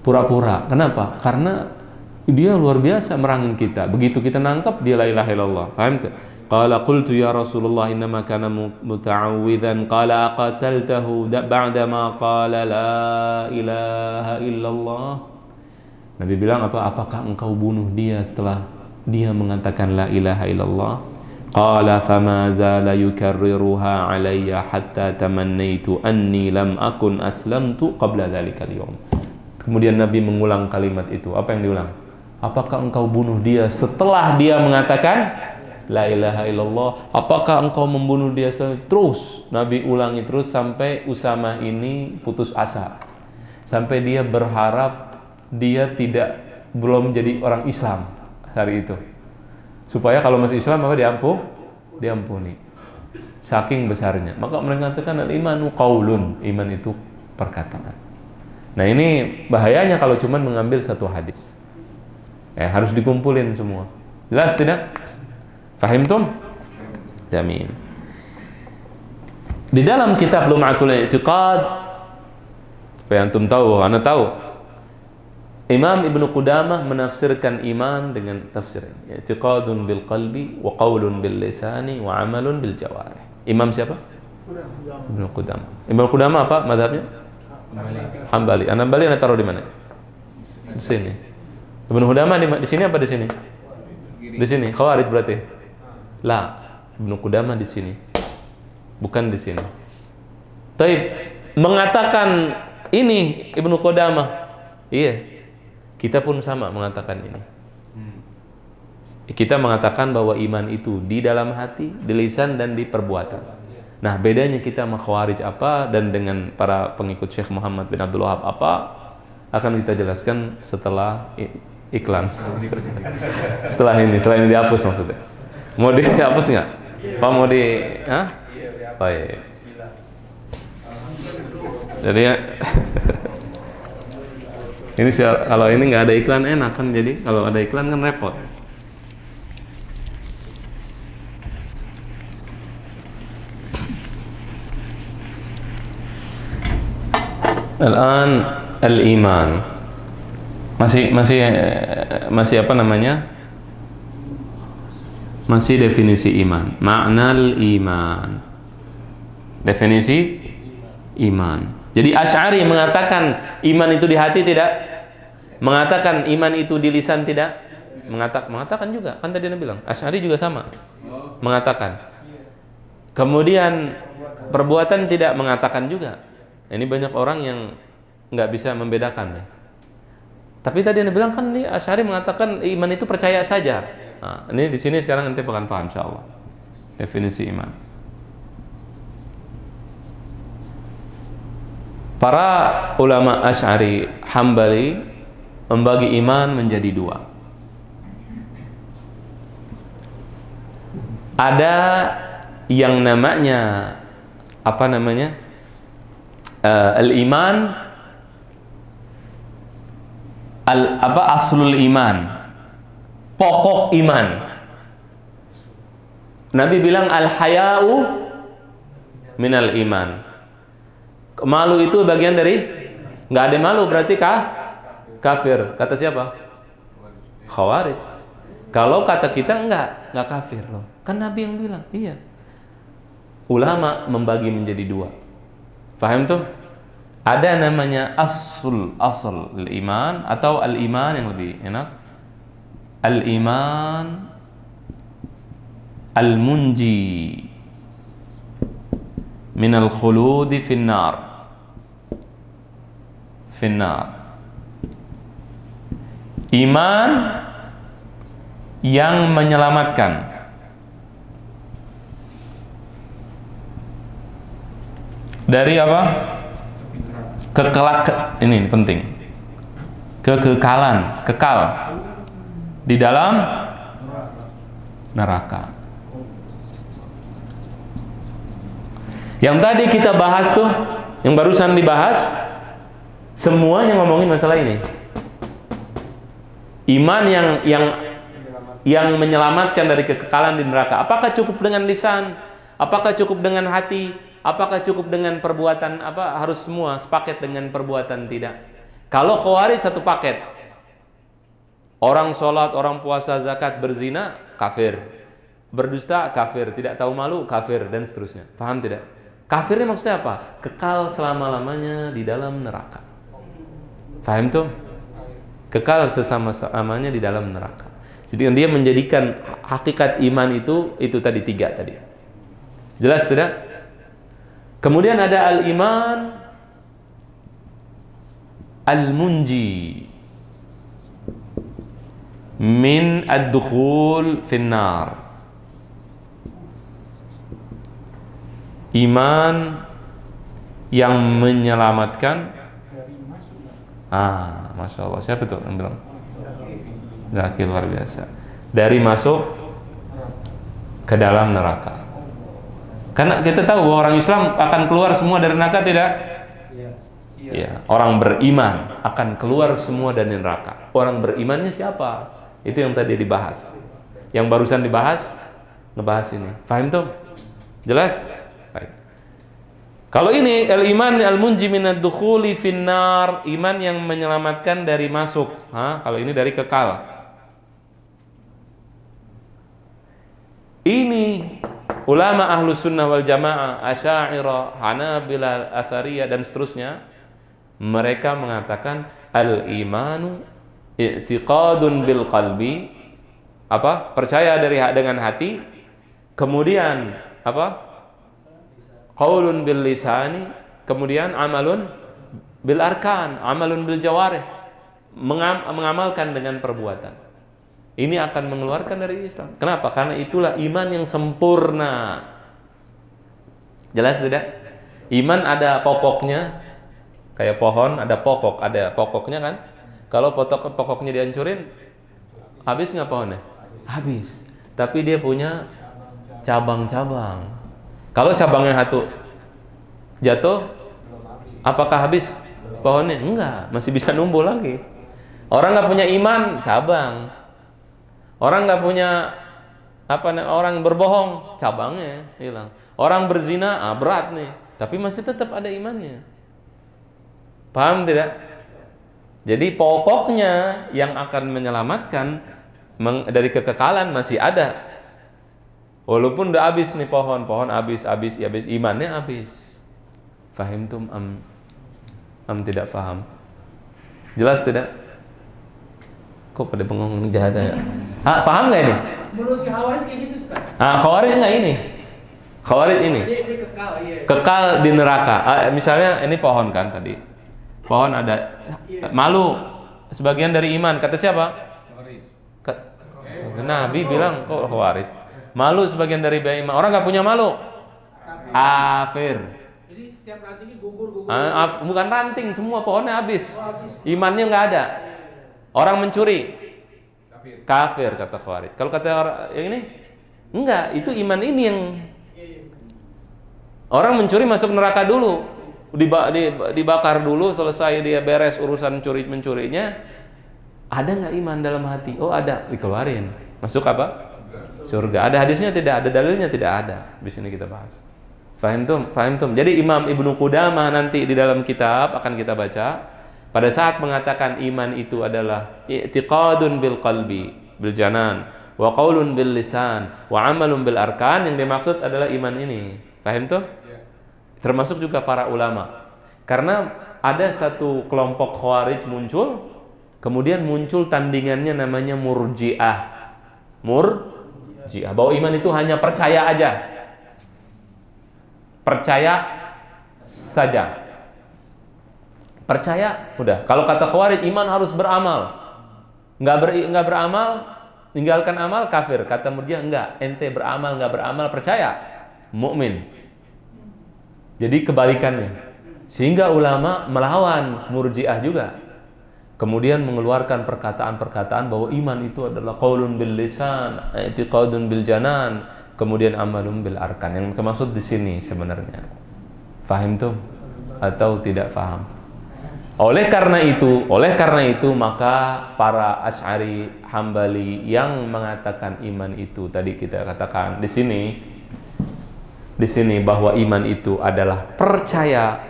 pura-pura. Kenapa? Karena dia luar biasa merangin kita. Begitu kita nangkap dia la ilaha illallah. Paham tak? Qala qultu ya Rasulullah innama kana muta'awwidzan. Qala aqataltahu ba'da ma qala la ilaha illallah. Nabi bilang apa? Apakah engkau bunuh dia setelah dia mengatakan la ilaha illallah? Qala fama zala yukarriruha alayya hatta tamannaitu anni lam akun aslamtu qabla dzalikal yawm. Kemudian Nabi mengulang kalimat itu. Apa yang diulang? Apakah engkau bunuh dia setelah dia mengatakan la ilaha illallah? Apakah engkau membunuh dia? Terus Nabi ulangi terus sampai Usama ini putus asa, sampai dia berharap dia belum jadi orang Islam hari itu, supaya kalau masuk Islam apa diampuni. Saking besarnya. Maka mereka katakan al-imanu qaulun, iman itu perkataan. Nah ini bahayanya kalau cuma mengambil satu hadis. Harus dikumpulin semua. Jelas tidak? Fahimtum? Jamin. Di dalam kitab Lum'atul I'tiqad, supaya antum tahu, anda tahu, Imam Ibnu Qudamah menafsirkan iman dengan tafsir ini. I'tiqadun bil qalbi wa qaulun bil lisani wa amalun bil jawarih. Imam siapa? Ibnu Qudamah. Ibnu Qudamah apa mazhabnya? Hambali. Hambali anda taruh di mana? Di sini. Ibnu Qudamah di sini apa di sini? Di sini. Khawarij berarti. La, Ibnu Qudamah di sini, bukan di sini. Taib mengatakan ini Ibnu Qudamah, iya, kita pun sama mengatakan ini. Kita mengatakan bahwa iman itu di dalam hati, di lisan dan di perbuatan. Nah, bedanya kita sama Khawarij apa dan dengan para pengikut Syekh Muhammad bin Abdul Wahab apa akan kita jelaskan setelah iklan. Setelah ini dihapus maksudnya. Mau dihapus nggak? Pak mau di? Baik. Jadi ya, ini kalau ini nggak ada iklan enak kan, jadi kalau ada iklan kan repot. Al-an al-iman masih apa namanya? Masih definisi iman. Ma'nal iman. Definisi iman. Jadi Asy'ari mengatakan iman itu di hati tidak? Mengatakan iman itu di lisan tidak? Mengatakan juga. Kan tadi Anda bilang, Asy'ari juga sama. Mengatakan. Kemudian perbuatan tidak, mengatakan juga. Ini banyak orang yang nggak bisa membedakan ya. Tapi tadi Anda bilang kan Asy'ari mengatakan iman itu percaya saja. Nah, ini di sini sekarang nanti akan paham insyaallah definisi iman. Para ulama Asy'ari Hambali membagi iman menjadi dua. Ada yang namanya apa namanya? Al-iman aslul iman. Pokok iman. Nabi bilang al-haya'u minal iman. Malu itu bagian dari, nggak ada malu berarti kafir. Kata siapa? Khawarij. Kalau kata kita nggak kafir loh. Kan Nabi yang bilang. Iya. Ulama membagi menjadi dua. Paham tuh? Ada namanya asl iman atau al-iman yang lebih enak. Al-iman al-munji minal khuludi finnar. Iman yang menyelamatkan dari apa? Ini penting. Kekal di dalam neraka. Yang tadi kita bahas tuh, yang barusan dibahas, Semuanya ngomongin masalah ini. Iman yang menyelamatkan dari kekekalan di neraka. Apakah cukup dengan lisan? Apakah cukup dengan hati? Apakah cukup dengan perbuatan? Apa harus semua sepaket dengan perbuatan? Tidak. Kalau Khawarij satu paket. Orang sholat, orang puasa, zakat, berzina, kafir. Berdusta, kafir. Tidak tahu malu, kafir, dan seterusnya. Paham tidak? Kafirnya maksudnya apa? Kekal selama-lamanya di dalam neraka. Paham tuh? Kekal sesama-lamanya di dalam neraka. Jadi dia menjadikan hakikat iman itu tadi 3 tadi. Jelas tidak? Kemudian ada al-iman al-munji min ad-dukhul finnar. Iman yang menyelamatkan. Masya Allah. Siapa tuh yang bilang? Zaki luar biasa. Dari masuk ke dalam neraka. Karena kita tahu bahwa orang Islam akan keluar semua dari neraka, tidak? Ya, orang beriman akan keluar semua dari neraka. Orang berimannya siapa? Itu yang tadi dibahas. Yang barusan dibahas, ngebahas ini. Faham tuh? Jelas? Baik. Kalau ini al-iman al-munji minad dukhuli finnar, iman yang menyelamatkan dari masuk. Kalau ini dari kekal. Ini ulama ahlus sunnah wal jamaah, asy'ariyah, hanabilah, athariyah, dan seterusnya, mereka mengatakan al-imanu i'tiqadun bil qalbi, percaya dengan hati, kemudian qaulun bil lisani, kemudian amalun bil arkan, amalun bil jawarih, mengamalkan dengan perbuatan. Ini akan mengeluarkan dari Islam. Kenapa? Karena itulah iman yang sempurna. Jelas tidak? Iman ada pokoknya, kayak pohon ada pokoknya kan? Kalau pokoknya dihancurin, habis nggak pohonnya? Habis. Tapi dia punya cabang-cabang. Kalau cabangnya satu jatuh, apakah habis pohonnya? Enggak, masih bisa numbuh lagi. Orang nggak punya iman, cabang. Orang nggak punya orang berbohong, cabangnya hilang. Orang berzina, berat nih, tapi masih tetap ada imannya. Paham tidak? Jadi pokoknya yang akan menyelamatkan dari kekekalan masih ada. Walaupun udah habis nih pohon habis, imannya habis. Fahimtum am tidak paham? Jelas tidak? Kok pada bengong jahat ya? Paham nggak ini? Menurut si Khawarij kayak gitu, Ustaz. Khawarij nggak ini? Khawarij ini. Dia kekal, iya. Kekal di neraka. Misalnya ini pohon kan tadi. Pohon ada malu sebagian dari iman. Kata siapa? Nabi bilang kok Khawarij. Malu sebagian dari iman. Orang nggak punya malu. Kafir. Jadi setiap rantingnya gugur. Bukan ranting, semua pohonnya habis. Imannya nggak ada. Orang mencuri, kafir kata Khawarij. Kalau kata orang yang ini, enggak, itu iman ini yang orang mencuri masuk neraka dulu, dibakar dulu, selesai dia beres urusan mencurinya, ada nggak iman dalam hati? Oh ada, dikeluarin, masuk apa? Surga. Ada hadisnya tidak? Ada dalilnya tidak? Ada. Di sini kita bahas. Fahim tum. Jadi Imam Ibnu Qudamah nanti di dalam kitab akan kita baca. Pada saat mengatakan iman itu adalah i'tiqadun bil qalbi, bil janan, wa qaulun bil lisan, wa amalun bil arkan, yang dimaksud adalah iman ini. Paham tuh? Termasuk juga para ulama. Karena ada satu kelompok Khawarij muncul, kemudian muncul tandingannya namanya Murji'ah. Murji'ah, bahwa iman itu hanya percaya aja. Percaya saja. Percaya, udah. Kalau kata Khawarij, iman harus beramal. Nggak beramal, tinggalkan amal, kafir. Kata Murji'ah, enggak. Ente beramal, nggak beramal, percaya, mukmin. Jadi kebalikannya. Sehingga ulama melawan Murji'ah juga. Kemudian mengeluarkan perkataan-perkataan bahwa iman itu adalah qaulun bil lisan, i'tiqadun bil janan, kemudian amalun bil arkan. Yang maksud di sini sebenarnya. Fahim tuh atau tidak faham? Oleh karena itu maka para Asy'ari Hambali yang mengatakan iman itu tadi kita katakan di sini bahwa iman itu adalah percaya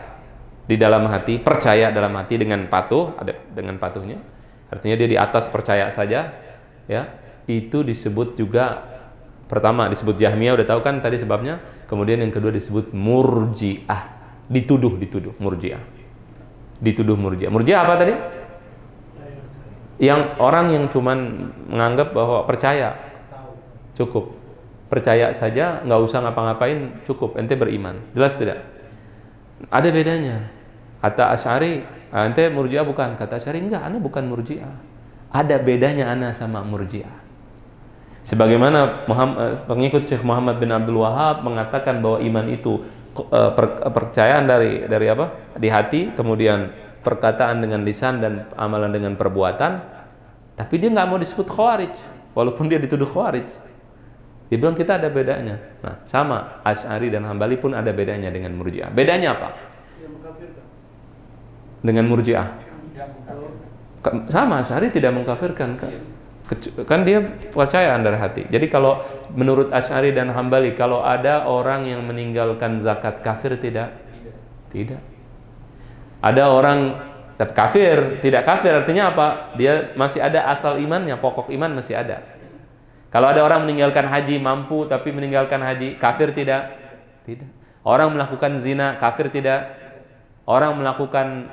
di dalam hati, percaya dalam hati dengan patuh, ada dengan patuhnya. Artinya dia di atas percaya saja, ya. Itu disebut juga pertama disebut Jahmiyah, udah tahu kan tadi sebabnya. Kemudian yang kedua disebut Murji'ah. Dituduh Murji'ah. Murji'ah apa tadi? Yang orang yang cuman menganggap bahwa percaya cukup, percaya saja, nggak usah ngapa-ngapain, cukup ente beriman. Jelas tidak? Ada bedanya. Kata Asy'ari, ente Murji'ah bukan. Kata Asy'ari, enggak, ana bukan Murji'ah. Ada bedanya ana sama Murji'ah. Sebagaimana pengikut Syekh Muhammad bin Abdul Wahhab mengatakan bahwa iman itu percayaan dari apa? Di hati, kemudian perkataan dengan lisan dan amalan dengan perbuatan. Tapi dia nggak mau disebut khawarij, walaupun dia dituduh khawarij. Dia bilang kita ada bedanya. Nah, sama Asy'ari dan Hambali pun ada bedanya dengan Murji'ah. Bedanya apa? Dengan Murji'ah. Sama, Asy'ari tidak mengkafirkan kan dia percayaan dari hati. Jadi kalau menurut Asy'ari dan Hambali, kalau ada orang yang meninggalkan zakat kafir tidak? Tidak. Ada orang kafir, tidak kafir artinya apa? Dia masih ada asal imannya, pokok iman masih ada. Kalau ada orang meninggalkan haji mampu tapi meninggalkan haji, kafir tidak? Tidak. Orang melakukan zina, kafir tidak? Orang melakukan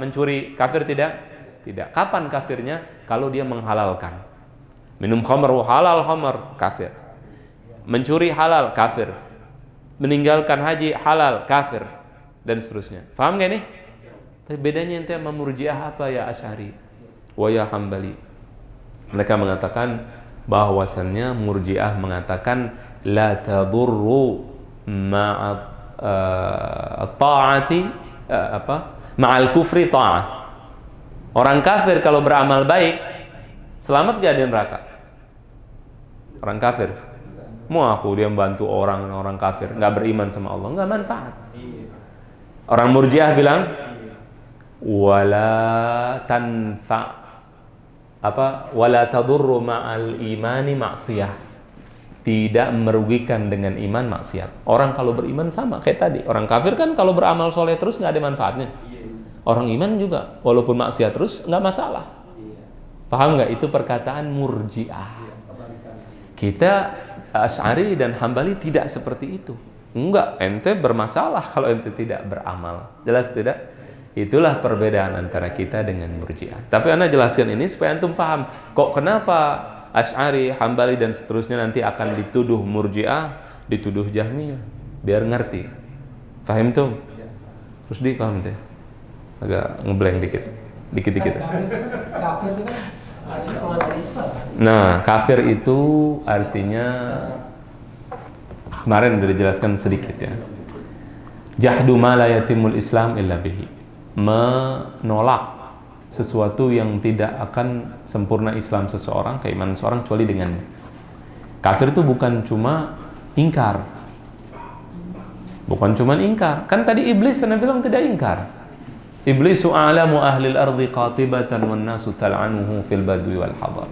mencuri, kafir tidak? Tidak. Kapan kafirnya? Kalau dia menghalalkan. Minum khamr halal khamr, kafir. Mencuri halal, kafir. Meninggalkan haji halal, kafir. Dan seterusnya. Paham gak nih? Tapi bedanya ente sama Murji'ah apa ya Asy'ari? Wa ya Hambali. Mereka mengatakan bahwasannya Murji'ah mengatakan la tadurru ma'a ta'ati ma'al kufri ta'ah. Orang kafir kalau beramal baik selamat gak di neraka? Orang kafir mau aku dia membantu orang kafir nggak beriman sama Allah, nggak manfaat. Orang Murji'ah bilang wala wala tadurru ma'al imani ma'siyah, tidak merugikan dengan iman maksiat. Orang kalau beriman sama kayak tadi. Orang kafir kan kalau beramal soleh terus nggak ada manfaatnya. Orang iman juga walaupun maksiat terus nggak masalah. Paham nggak? Itu perkataan Murji'ah. Kita Asy'ari dan Hambali tidak seperti itu. Enggak, ente bermasalah kalau ente tidak beramal. Jelas tidak? Itulah perbedaan antara kita dengan Murji'ah. Tapi ana jelaskan ini supaya antum paham. Kok kenapa Asy'ari, Hambali dan seterusnya nanti akan dituduh Murji'ah, dituduh Jahmiyah? Biar ngerti. Paham tuh? Terus dipaham teh. Agak ngeblank dikit. Kafir itu kan artinya keluar dari Islam. Nah, kafir itu artinya kemarin sudah dijelaskan sedikit ya. Jahdu ma la yatimul Islam illa bihi. Menolak sesuatu yang tidak akan sempurna Islam seseorang, keimanan seseorang kecuali dengannya. Kafir itu bukan cuma ingkar. Bukan cuma ingkar. Kan tadi iblis Anda bilang tidak ingkar. Iblisu a'lamu ahlil ardi qatibatan wan nasu tal'anuhu fil badwi wal hadar.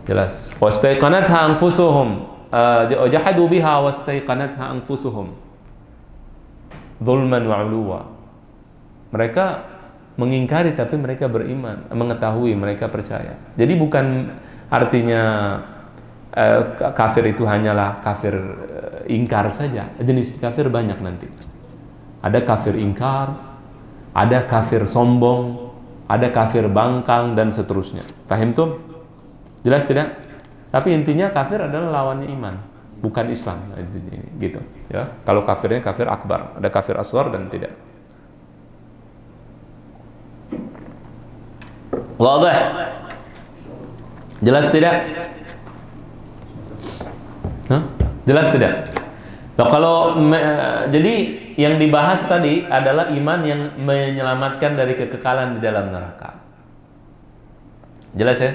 Jelas. Wastaiqanatha anfusuhum jahadu biha wastaiqanatha anfusuhum zulman wa 'uluwa. Mereka mengingkari tapi mereka beriman, mengetahui, mereka percaya. Jadi bukan artinya kafir itu hanyalah kafir ingkar saja. Jenis kafir banyak nanti. Ada kafir ingkar, ada kafir sombong, ada kafir bangkang dan seterusnya. Paham tuh? Jelas tidak? Tapi intinya kafir adalah lawannya iman, bukan Islam. Gitu, ya. Kalau kafirnya kafir akbar, ada kafir asghar dan tidak. Wadah? Jelas tidak? Hah? Jelas tidak? Nah, kalau jadi yang dibahas tadi adalah iman yang menyelamatkan dari kekekalan di dalam neraka. Jelas ya?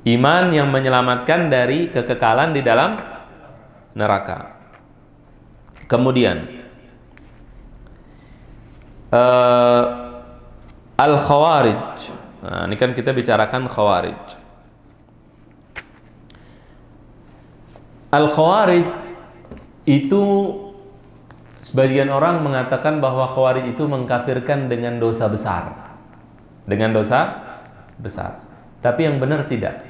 Iman yang menyelamatkan dari kekekalan di dalam neraka. Kemudian eh, Al-Khawarij. Nah, ini kan kita bicarakan Khawarij. Al-Khawarij itu sebagian orang mengatakan bahwa Khawarij itu mengkafirkan dengan dosa besar. Dengan dosa besar. Tapi yang benar tidak.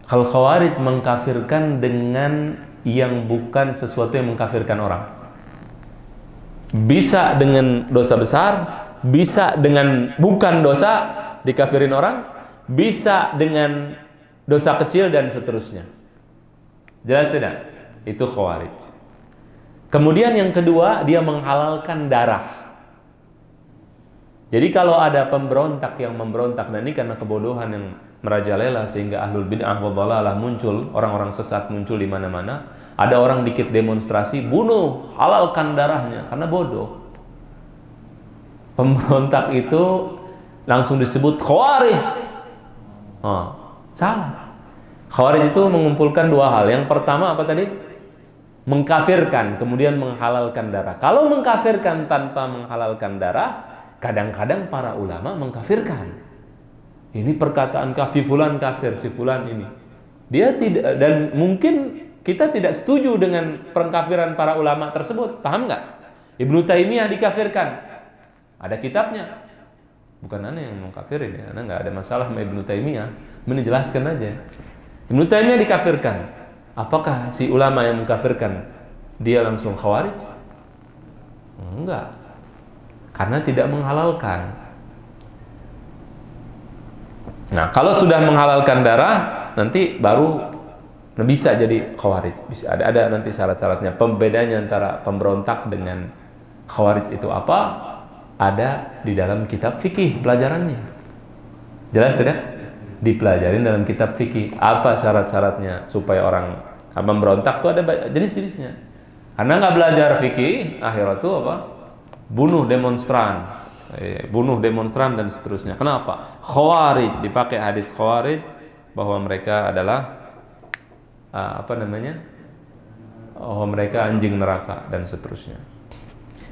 Kalau Khawarij mengkafirkan dengan yang bukan sesuatu yang mengkafirkan orang. Bisa dengan dosa besar, bisa dengan bukan dosa dikafirin orang, bisa dengan dosa kecil dan seterusnya. Jelas tidak? Itu Khawarij. Kemudian yang kedua, dia menghalalkan darah. Jadi kalau ada pemberontak yang memberontak, dan ini karena kebodohan yang merajalela sehingga ahlul bid'ah wa dhalalah muncul, orang-orang sesat muncul di mana-mana. Ada orang dikit demonstrasi, bunuh, halalkan darahnya karena bodoh. Pemberontak itu langsung disebut Khawarij. Oh, salah. Khawarij itu mengumpulkan dua hal. Yang pertama apa tadi? Mengkafirkan, kemudian menghalalkan darah. Kalau mengkafirkan tanpa menghalalkan darah, kadang-kadang para ulama mengkafirkan. Ini perkataan kafir, fulan kafir, si fulan ini. Dia tidak, dan mungkin kita tidak setuju dengan pengkafiran para ulama tersebut. Paham nggak? Ibnu Taimiyah dikafirkan. Ada kitabnya. Bukan aneh yang mengkafirin ya. Karena nggak ada masalah sama Ibnu Taimiyah. Menjelaskan aja. Ibnu Taimiyah dikafirkan. Apakah si ulama yang mengkafirkan dia langsung Khawarij? Enggak. Karena tidak menghalalkan. Nah, kalau sudah menghalalkan darah, nanti baru bisa jadi Khawarij. Bisa ada nanti syarat-syaratnya. Pembedanya antara pemberontak dengan Khawarij itu apa? Ada di dalam kitab fikih pelajarannya. Jelas tidak? Dipelajarin dalam kitab fikih. Apa syarat-syaratnya supaya orang pemberontak itu ada jenis-jenisnya. Karena nggak belajar fikih, akhirat itu apa? Bunuh demonstran dan seterusnya. Kenapa? Khawarij, dipakai hadis Khawarij bahwa mereka adalah mereka anjing neraka dan seterusnya.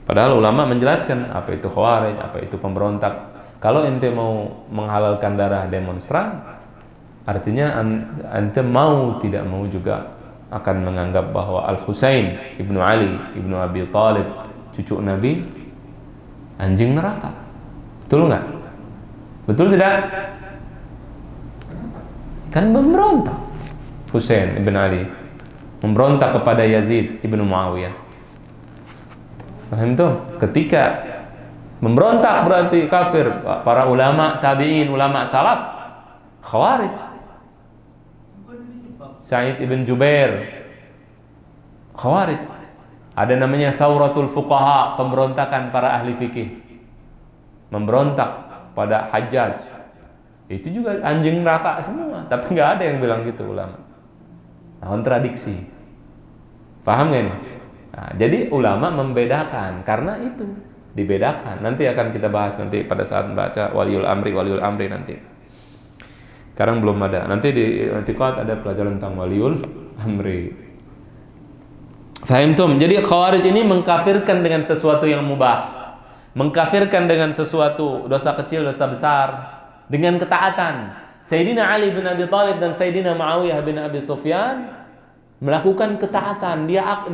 Padahal ulama menjelaskan apa itu Khawarij, apa itu pemberontak. Kalau ente mau menghalalkan darah demonstran, artinya ente mau tidak mau juga akan menganggap bahwa Al-Husain ibnu Ali ibnu Abi Thalib, cucu Nabi, anjing neraka. Betul nggak? Betul tidak? Kan memberontak. Husain ibn Ali memberontak kepada Yazid ibnu Muawiyah. Paham tuh? Ketika memberontak berarti kafir. Para ulama tabi'in, ulama salaf Khawarij. Sa'id ibn Jubair Khawarij. Ada namanya Thawratul Fuqaha, pemberontakan para ahli fikih. Memberontak pada Hajjaj. Itu juga anjing neraka semua, tapi nggak ada yang bilang gitu ulama. Kontradiksi. Paham nggak ini? Nah, jadi ulama membedakan karena itu dibedakan. Nanti akan kita bahas nanti pada saat membaca waliul amri nanti. Sekarang belum ada. Nanti di I'tiqad ada pelajaran tentang waliul amri. Fahimtum? Jadi Khawarij ini mengkafirkan dengan sesuatu yang mubah. Mengkafirkan dengan sesuatu dosa kecil, dosa besar dengan ketaatan. Sayyidina Ali bin Abi Thalib dan Sayyidina Muawiyah bin Abi Sufyan melakukan ketaatan. Dia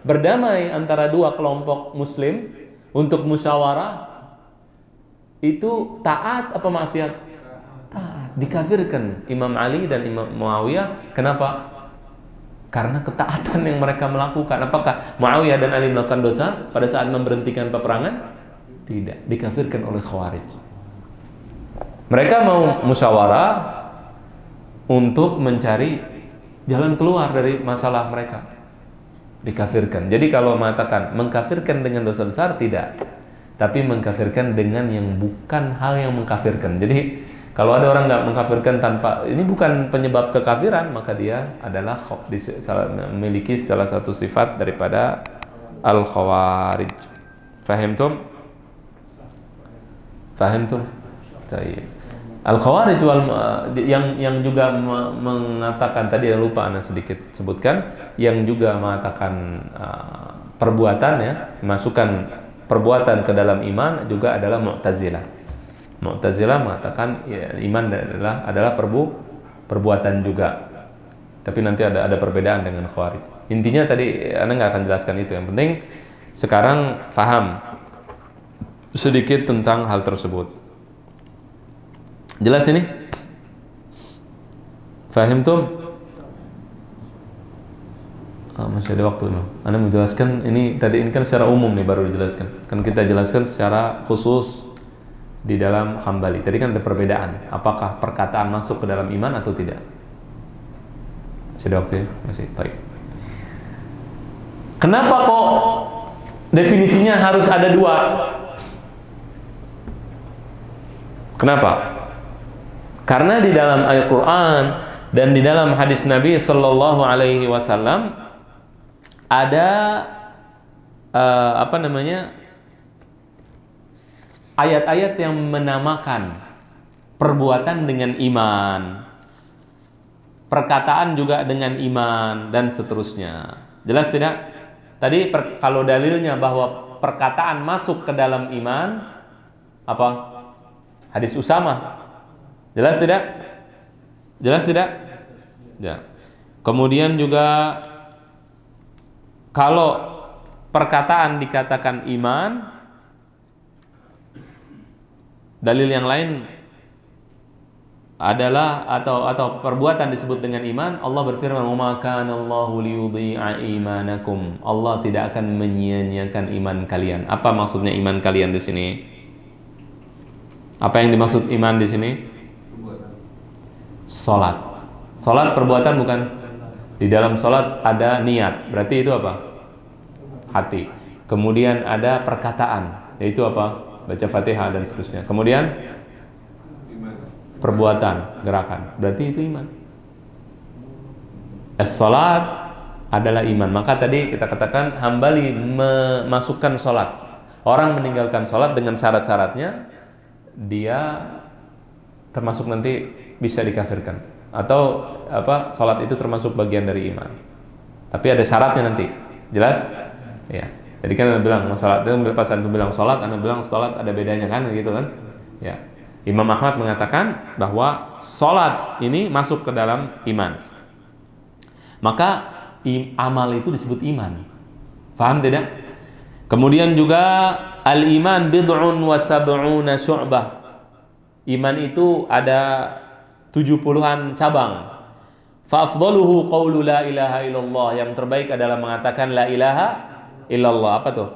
berdamai antara dua kelompok muslim untuk musyawarah. Itu taat apa maksiat? Taat. Dikafirkan Imam Ali dan Imam Muawiyah. Kenapa? Karena ketaatan yang mereka melakukan. Apakah Muawiyah dan Ali melakukan dosa pada saat memberhentikan peperangan? Tidak. Dikafirkan oleh Khawarij. Mereka mau musyawarah untuk mencari jalan keluar dari masalah mereka. Dikafirkan. Jadi kalau mengatakan mengkafirkan dengan dosa besar, tidak. Tapi mengkafirkan dengan yang bukan hal yang mengkafirkan. Jadi kalau ada orang nggak mengkafirkan tanpa, ini bukan penyebab kekafiran, maka dia adalah memiliki salah satu sifat daripada Al-Khawarij. Fahimtum? Al-Khawarij yang juga mengatakan, tadi lupa Anda sedikit sebutkan, yang juga mengatakan perbuatan ya, masukkan perbuatan ke dalam iman juga adalah Mu'tazilah. Mu'tazilah mengatakan ya, iman adalah perbuatan juga. Tapi nanti ada perbedaan dengan Khawarij. Intinya tadi Anda nggak akan jelaskan itu. Yang penting sekarang paham sedikit tentang hal tersebut. Jelas ini? Fahim tuh? Masih ada waktu nih. Anda menjelaskan ini kan secara umum nih baru dijelaskan. Kan kita jelaskan secara khusus di dalam Hambali. Tadi kan ada perbedaan. Apakah perkataan masuk ke dalam iman atau tidak? Masih ada waktu ya? Masih. Baik. Kenapa kok definisinya harus ada dua? Kenapa? Karena di dalam Al-Quran dan di dalam hadis Nabi Sallallahu Alaihi Wasallam ada ayat-ayat yang menamakan perbuatan dengan iman, perkataan juga dengan iman, dan seterusnya. Jelas tidak? Tadi kalau dalilnya bahwa perkataan masuk ke dalam iman, apa? Hadis Usamah. Jelas tidak? Jelas tidak? Ya. Kemudian juga kalau perkataan dikatakan iman, dalil yang lain adalah atau perbuatan disebut dengan iman. Allah berfirman, "Wa ma kana Allahu liyudhi'a imanakum." Allah tidak akan menyia-nyiakan iman kalian. Apa maksudnya iman kalian di sini? Apa yang dimaksud iman di sini? Salat. Salat perbuatan bukan? Di dalam salat ada niat. Berarti itu apa? Hati. Kemudian ada perkataan, yaitu apa? Baca Fatihah dan seterusnya. Kemudian perbuatan, gerakan. Berarti itu iman. As-salat adalah iman. Maka tadi kita katakan Hambali memasukkan salat. Orang meninggalkan salat dengan syarat-syaratnya, dia termasuk nanti bisa dikafirkan. Atau apa? Salat itu termasuk bagian dari iman. Tapi ada syaratnya nanti. Jelas? Ya. Jadi kan Anda bilang salat itu pas Anda bilang salat, Anda bilang salat ada bedanya kan gitu kan? Ya. Imam Ahmad mengatakan bahwa salat ini masuk ke dalam iman. Maka amal itu disebut iman. Paham tidak? Kemudian juga al-iman bid'un wa sab'una syu'bah. Iman itu ada 70-an cabang. Fa afdaluhu qaulu la ilaha illallah. Yang terbaik adalah mengatakan la ilaha illallah. Apa tuh?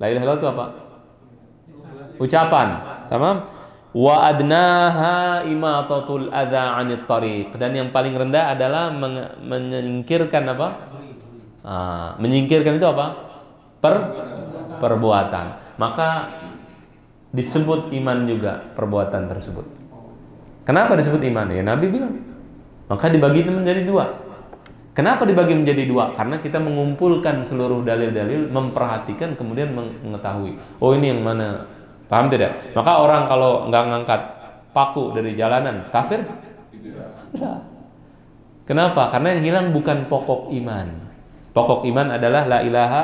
La ilaha illallah itu apa? Ucapan. Tamam? Wa adnaha imatatul adza 'anit tariq. Dan yang paling rendah adalah menyingkirkan apa? Menyingkirkan itu apa? Perbuatan. Maka disebut iman juga perbuatan tersebut. Kenapa disebut iman? Ya Nabi bilang. Maka dibagi menjadi dua. Kenapa dibagi menjadi dua? Karena kita mengumpulkan seluruh dalil-dalil, memperhatikan, kemudian mengetahui. Oh ini yang mana? Paham tidak? Maka orang kalau nggak ngangkat paku dari jalanan, kafir? Tidak. Kenapa? Karena yang hilang bukan pokok iman. Pokok iman adalah la ilaha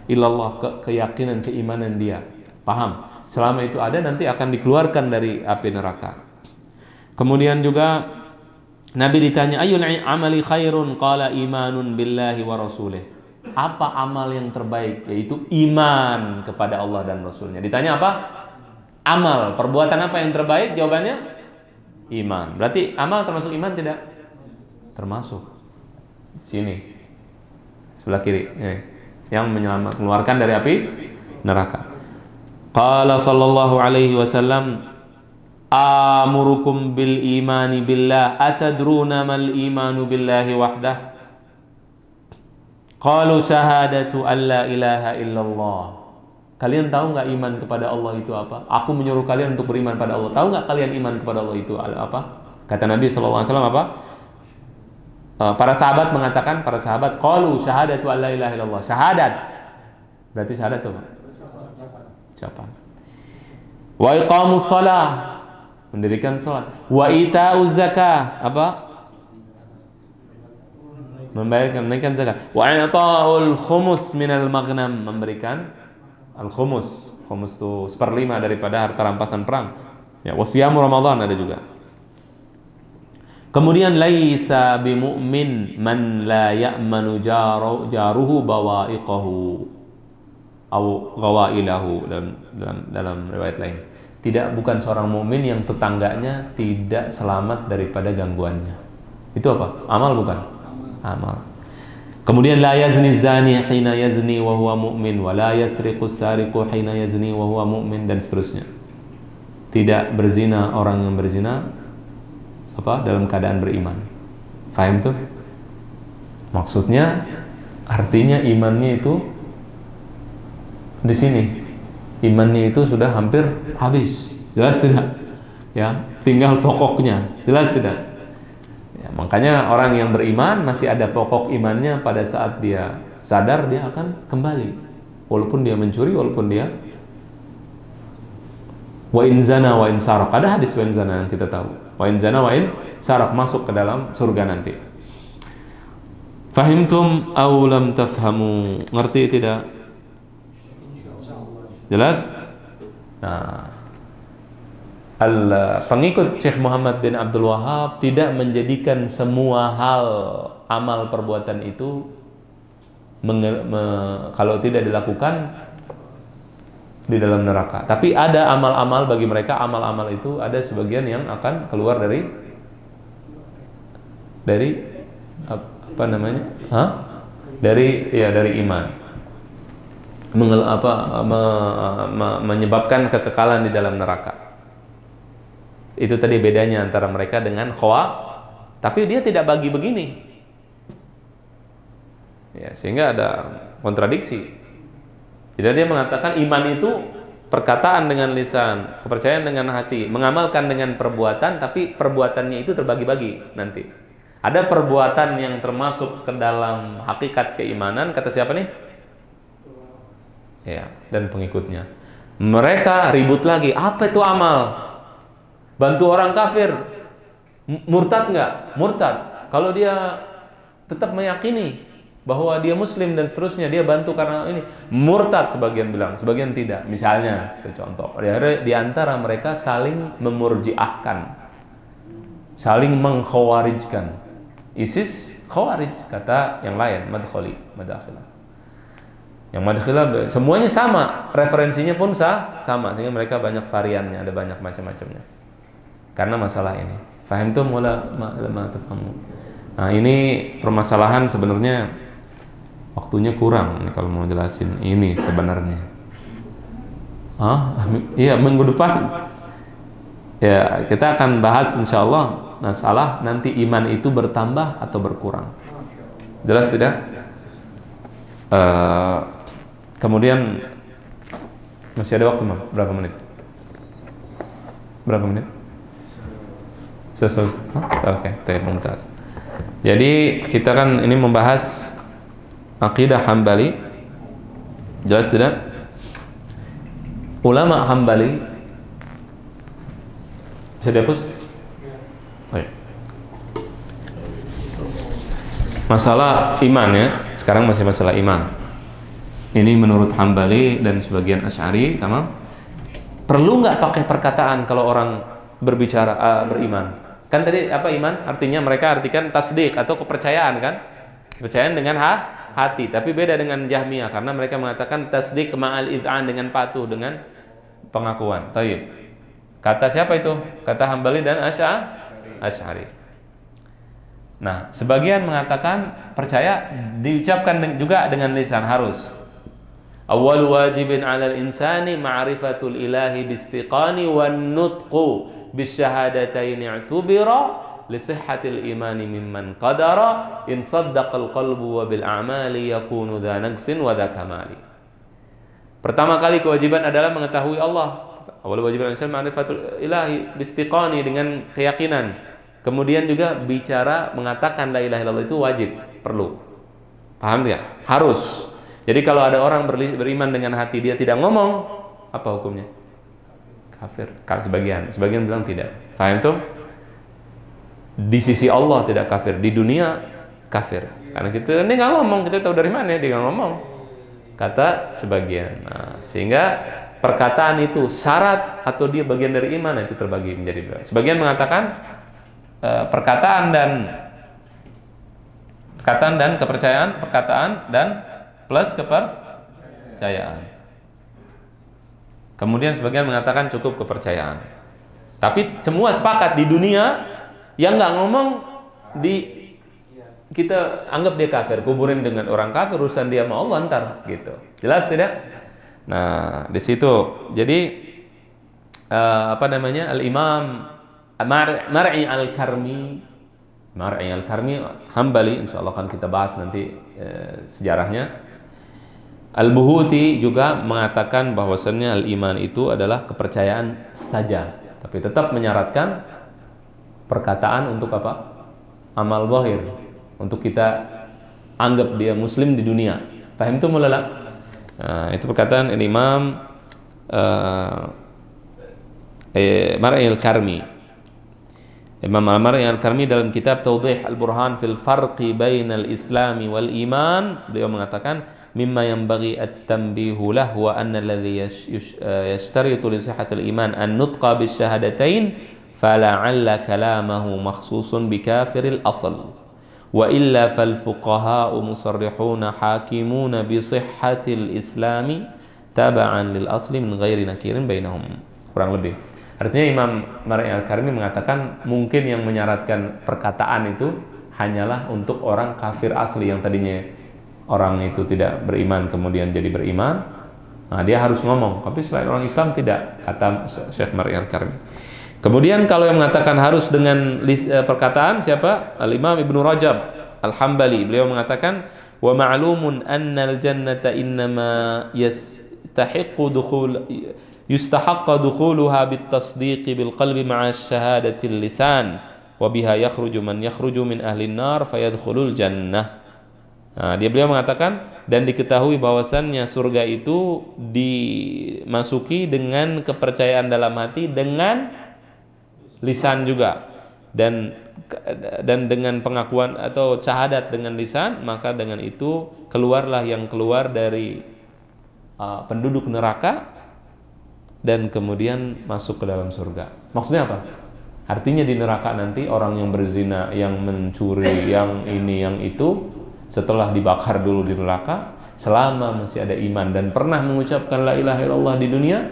illallah, keyakinan, keimanan dia. Paham? Selama itu ada, nanti akan dikeluarkan dari api neraka. Kemudian juga Nabi ditanya, ayyul amali khairun? Qala imanun billahi wa rasulih. Apa amal yang terbaik? Yaitu iman kepada Allah dan Rasulnya. Ditanya apa? Amal. Perbuatan apa yang terbaik? Jawabannya iman. Berarti amal termasuk iman tidak? Termasuk. Sini. Sebelah kiri. Yang mengeluarkan dari api neraka. Qala sallallahu alaihi wasallam, amurukum bil imani billah atadruna mal imanu billahi wahdah. Qalu syahadatu an la ilaha illallah. Kalian tahu nggak iman kepada Allah itu apa? Aku menyuruh kalian untuk beriman pada Allah. Tahu nggak kalian iman kepada Allah itu apa? Kata Nabi SAW apa? Para sahabat mengatakan, qalu syahadatu an la ilaha illallah. Syahadat. Berarti syahadat apa? Ucapan. Wa iqamus shalah, mendirikan salat. Wa ita'uz zakah, apa? Membayarkan, menaikkan zakat. Wa i'ta'ul khumus minal maghnam, memberikan Al-khumus. Khumus itu 1/5 daripada harta rampasan perang. Ya, wasiyamu Ramadan ada juga. Kemudian laisa bimu'min man la ya'manu jaruhu bawa'iqahu au ghawailahu dalam riwayat lain. Bukan seorang mukmin yang tetangganya tidak selamat daripada gangguannya. Itu apa? Amal bukan? Amal. Kemudian la yazni zani hina yazni wa huwa mu'min wa la yasriqu sariqu hina yazni wa huwa mu'min, dan seterusnya. Tidak berzina orang yang berzina dalam keadaan beriman. Faham tuh? Maksudnya artinya imannya itu di sini. Imannya itu sudah hampir habis. Jelas tidak? Ya, tinggal pokoknya. Jelas tidak? Ya, makanya orang yang beriman masih ada pokok imannya, pada saat dia sadar dia akan kembali. Walaupun dia mencuri, walaupun dia wa in zana wa in sarak. Ada hadis wa in zana yang kita tahu. Wa in zana wa in sarak, masuk ke dalam surga nanti. Fahimtum aw lam tafhamu? Ngerti tidak? Jelas? Nah, pengikut Syekh Muhammad bin Abdul Wahab tidak menjadikan semua hal amal perbuatan itu kalau tidak dilakukan di dalam neraka. Tapi ada amal-amal bagi mereka, amal-amal itu ada sebagian yang akan keluar dari apa namanya? Dari iman. Menyebabkan kekekalan di dalam neraka. Itu tadi bedanya antara mereka dengan tapi dia tidak bagi begini. Ya, sehingga ada kontradiksi. Jadi dia mengatakan iman itu perkataan dengan lisan, kepercayaan dengan hati, mengamalkan dengan perbuatan, tapi perbuatannya itu terbagi-bagi nanti. Ada perbuatan yang termasuk ke dalam hakikat keimanan, kata siapa nih? Ya, dan pengikutnya. Mereka ribut lagi, apa itu amal? Bantu orang kafir, murtad nggak? Murtad. Kalau dia tetap meyakini bahwa dia muslim dan seterusnya, dia bantu karena ini, murtad sebagian bilang, sebagian tidak. Misalnya, contoh, di antara mereka saling memurjiahkan, saling mengkhawarijkan. ISIS khawarij, kata yang lain, madakhilah. Yang madakhilah semuanya sama, referensinya pun sama, sehingga mereka banyak variannya, ada banyak macam-macamnya. Karena masalah ini. Fahim tuh mula ma'atafhamu. Nah, ini permasalahan sebenarnya waktunya kurang nih kalau mau jelasin ini sebenarnya. Iya, minggu depan ya kita akan bahas insyaallah masalah nanti iman itu bertambah atau berkurang. Jelas tidak? Kemudian masih ada waktu, berapa menit? Berapa menit? Oke, mumtaz. Jadi kita kan ini membahas akidah Hambali. Jelas tidak? Ulama Hambali bisa dihapus? Baik. Masalah iman ya. Sekarang masih masalah iman. Ini menurut Hambali dan sebagian Asy'ari, tamam? Perlu nggak pakai perkataan kalau orang berbicara beriman? Kan tadi apa iman? Artinya mereka artikan tasdik atau kepercayaan kan? Kepercayaan dengan hati. Tapi beda dengan Jahmiyah karena mereka mengatakan tasdik ma'al id'an, dengan patuh, dengan pengakuan. Taib. Kata siapa itu? Kata Hambali dan Asy'ari. Nah, sebagian mengatakan percaya diucapkan juga dengan lisan, harus. Awwal wajibin 'alal insani ma'rifatul ilahi bistiqani wan nutqu bisyahadatayn i'tubira li sihhatil imani mimman qadara in saddaqal qalbu wa bil a'mali yakunu dha naqsin wa dha kamali. Pertama kali kewajiban adalah mengetahui Allah. Awal wajiban al-insan ma'rifatul ilahi bistiqani, dengan keyakinan. Kemudian juga bicara mengatakan la ilaha illallah itu wajib, perlu. Paham tidak? Harus. Jadi kalau ada orang beriman dengan hati dia tidak ngomong, apa hukumnya? Kafir. Sebagian bilang tidak. Paham tuh? Di sisi Allah tidak kafir, di dunia kafir. Karena kita ini nggak ngomong, kita tahu dari mana dia nggak ngomong. kata sebagian. Nah, sehingga perkataan itu syarat atau dia bagian dari iman, itu terbagi menjadi dua. Sebagian mengatakan perkataan dan kepercayaan, perkataan dan plus kepercayaan. Kemudian sebagian mengatakan cukup kepercayaan. Tapi semua sepakat di dunia yang nggak ngomong kita anggap dia kafir, kuburin dengan orang kafir, urusan dia sama Allah ntar gitu. Jelas tidak? Nah, di situ. Jadi Al-Imam Mar'i Al-Karmi Hambali, insyaallah akan kita bahas nanti sejarahnya. Al-Buhuti juga mengatakan bahwasannya al-iman itu adalah kepercayaan saja, tapi tetap menyaratkan perkataan untuk apa? Amal zahir, untuk kita anggap dia muslim di dunia. Paham itu mulala? Nah, itu perkataan Imam Mar'i Al-Karmi. Imam Mar'i Al-Karmi dalam kitab Tawdih Al-Burhan fil Farqi Bainal Islami wal Iman, beliau mengatakan mimma yanbaghi at-tanbihu lahu wa anna alladhi yashtaritu li sihhatil iman an nutqa bis syahadatain fala'alla kalamahu makhsusun bi kafiril asl wa illa fal fuqaha'u musarrihuna hakimuna bi sihhatil islami taba'an lil asli min ghairi nakirin bainahum. Kurang lebih artinya Imam Mar'i Al-Karmi mengatakan mungkin yang menyaratkan perkataan itu hanyalah untuk orang kafir asli yang tadinya orang itu tidak beriman kemudian jadi beriman. Nah, dia harus ngomong, tapi selain orang Islam tidak, kata Syekh Mar'i Al-Karmi. Kemudian kalau yang mengatakan harus dengan perkataan siapa? Al-Imam Ibnu Rajab Al-Hambali, beliau mengatakan wa ma'lumun annal jannata innama yustahaqqa dukhuluha bitasdiqi bil qalbi ma'a syahadatil lisan wa biha yakhruju man yakhruju min ahli an-nar fayadkhulul jannah. Nah, beliau mengatakan dan diketahui bahwasannya surga itu dimasuki dengan kepercayaan dalam hati, dengan lisan juga, dan dengan pengakuan atau syahadat dengan lisan, maka dengan itu keluarlah yang keluar dari penduduk neraka dan kemudian masuk ke dalam surga. Maksudnya apa? Artinya di neraka nanti orang yang berzina, yang mencuri, yang ini, yang itu, setelah dibakar dulu di neraka, selama masih ada iman dan pernah mengucapkan la ilaha illallah di dunia,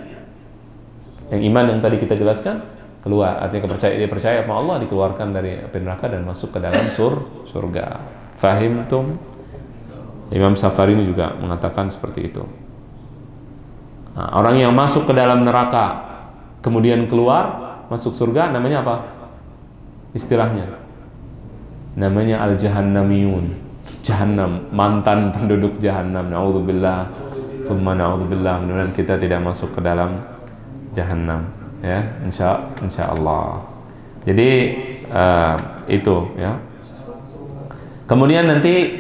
yang iman yang tadi kita jelaskan, keluar, artinya dia percaya sama Allah, dikeluarkan dari api neraka dan masuk ke dalam surga. Fahimtum? Imam Safarini juga mengatakan seperti itu. Nah, orang yang masuk ke dalam neraka kemudian keluar masuk surga, namanya apa? Istilahnya namanya al-jahannamiyun. Jahannam, mantan penduduk Jahannam. Na'udzubillah, tsumma na'udzubillah. Mudah-mudahan kita tidak masuk ke dalam Jahannam, ya, insyaallah. Jadi itu, ya. Kemudian nanti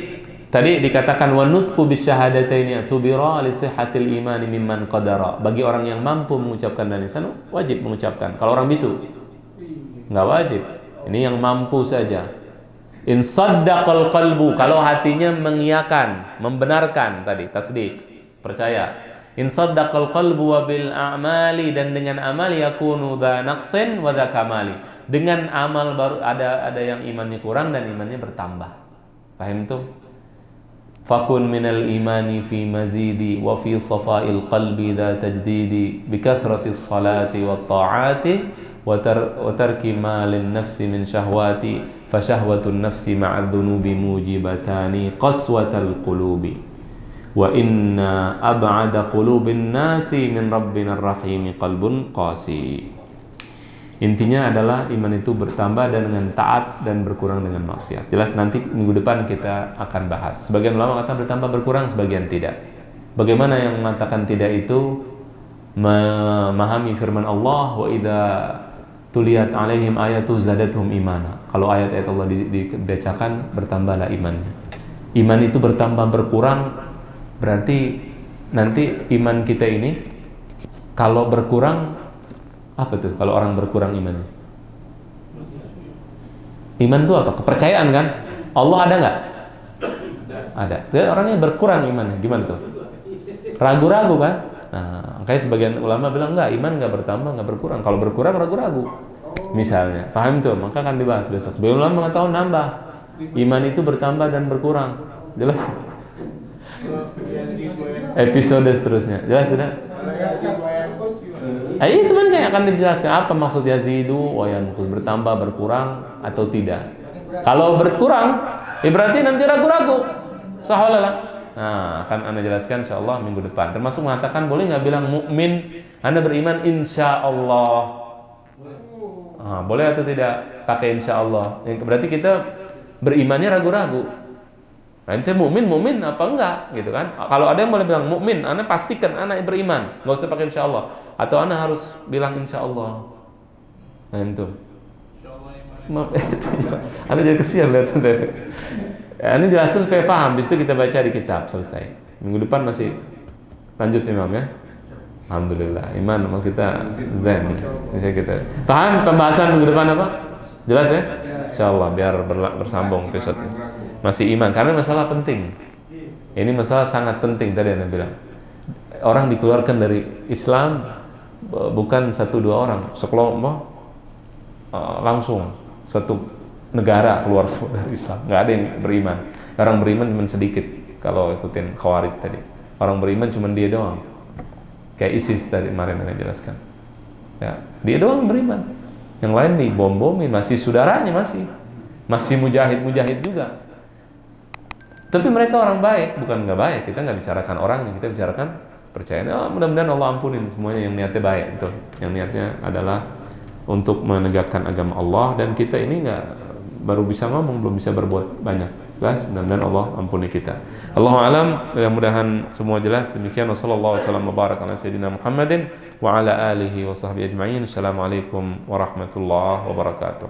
tadi dikatakan wa nutqu bisyahadataini tubira li sihhatil imani mimman qadara. Bagi orang yang mampu mengucapkan dan lisan wajib mengucapkan. Kalau orang bisu enggak wajib. Ini yang mampu saja. In saddaqal qalbu, kalau hatinya mengiyakan, membenarkan, tadi tasdik, percaya. In saddaqal qalbu wa bil a'mali, dan dengan amal yakunu dha naqsin wa dha kamali. Dengan amal baru ada yang imannya kurang dan imannya bertambah. Paham tuh? Fakun minal imani fi mazidi wa fi safail qalbi dha tajdidi bi kathratis salati wat ta'ati wa tarki malin nafsi min syahwati fa syahwatun nafsi ma'a dhunubi mujibatani qaswatal qulubi wa inna ab'ada qulubin nasi min rabbina rahimi qalbun qasi. Intinya adalah iman itu bertambah dan dengan taat dan berkurang dengan maksiat. Jelas nanti minggu depan kita akan bahas. Sebagian ulama kata bertambah berkurang, sebagian tidak. Bagaimana yang mengatakan tidak itu? Memahami firman Allah, wa idza tuliyat alaihim ayatu zadatuhum imana. Kalau ayat-ayat Allah dibacakan, bertambahlah imannya. Iman itu bertambah berkurang, berarti nanti iman kita ini kalau berkurang, apa tuh kalau orang berkurang imannya? Iman itu apa? Kepercayaan kan? Allah ada nggak? Ada. Jadi orangnya berkurang imannya, gimana tuh? ragu-ragu kan. Nah, makanya sebagian ulama bilang enggak, iman enggak bertambah, enggak berkurang. Kalau berkurang ragu-ragu. Misalnya, paham tuh? Maka akan dibahas besok. Sebagian ulama mengatakan nambah. Iman itu bertambah dan berkurang. Jelas? Episode seterusnya. Jelas tidak? Itu kan kayak akan dijelaskan apa maksud yazidu wa yanqus, bertambah, berkurang atau tidak. Kalau berkurang, berarti nanti ragu-ragu. Sahalah. Nah, akan Anda jelaskan insyaallah minggu depan. Termasuk mengatakan boleh nggak bilang mukmin, Anda beriman insyaallah. Nah, boleh atau tidak pakai insyaallah. Berarti kita berimannya ragu-ragu. Nanti mukmin apa enggak gitu kan? Kalau ada yang boleh bilang mukmin, Anda pastikan Anda beriman, nggak usah pakai insyaallah. Atau Anda harus bilang insyaallah. Nah itu. Maaf, Anda jadi kesian lihat. Ini jelaskan supaya paham. Di situ kita baca di kitab selesai. Minggu depan masih lanjut Imam ya. Alhamdulillah. Iman sama kita zen. Bisa kita paham pembahasan minggu depan apa? Jelas ya? Insyaallah biar bersambung episode ini. Masih iman karena masalah penting. Ini masalah sangat penting tadi Anda bilang. Orang dikeluarkan dari Islam bukan 1-2 orang, sekelompok langsung satu negara keluar dari Islam. Nggak ada yang beriman. Orang beriman cuma sedikit. Kalau ikutin Khawarij tadi, orang beriman cuma dia doang. Kayak ISIS tadi kemarin yang jelaskan. Ya, dia doang beriman. Yang lain dibom-bomin, masih saudaranya masih mujahid juga. Tapi mereka orang baik, bukan nggak baik. Kita nggak bicarakan orangnya, kita bicarakan percayaan. Mudah-mudahan Allah ampunin semuanya yang niatnya baik, betul. Yang niatnya adalah untuk menegakkan agama Allah, dan kita ini baru bisa ngomong, belum bisa berbuat banyak. Jelas, mudah-mudahan Allah ampuni kita. Allahu a'lam, mudah-mudahan semua jelas. Demikian wasallallahu wasallam mubarak ala sayyidina Muhammadin wa ala alihi wa sahbihi ajma'in. Assalamualaikum warahmatullahi wabarakatuh.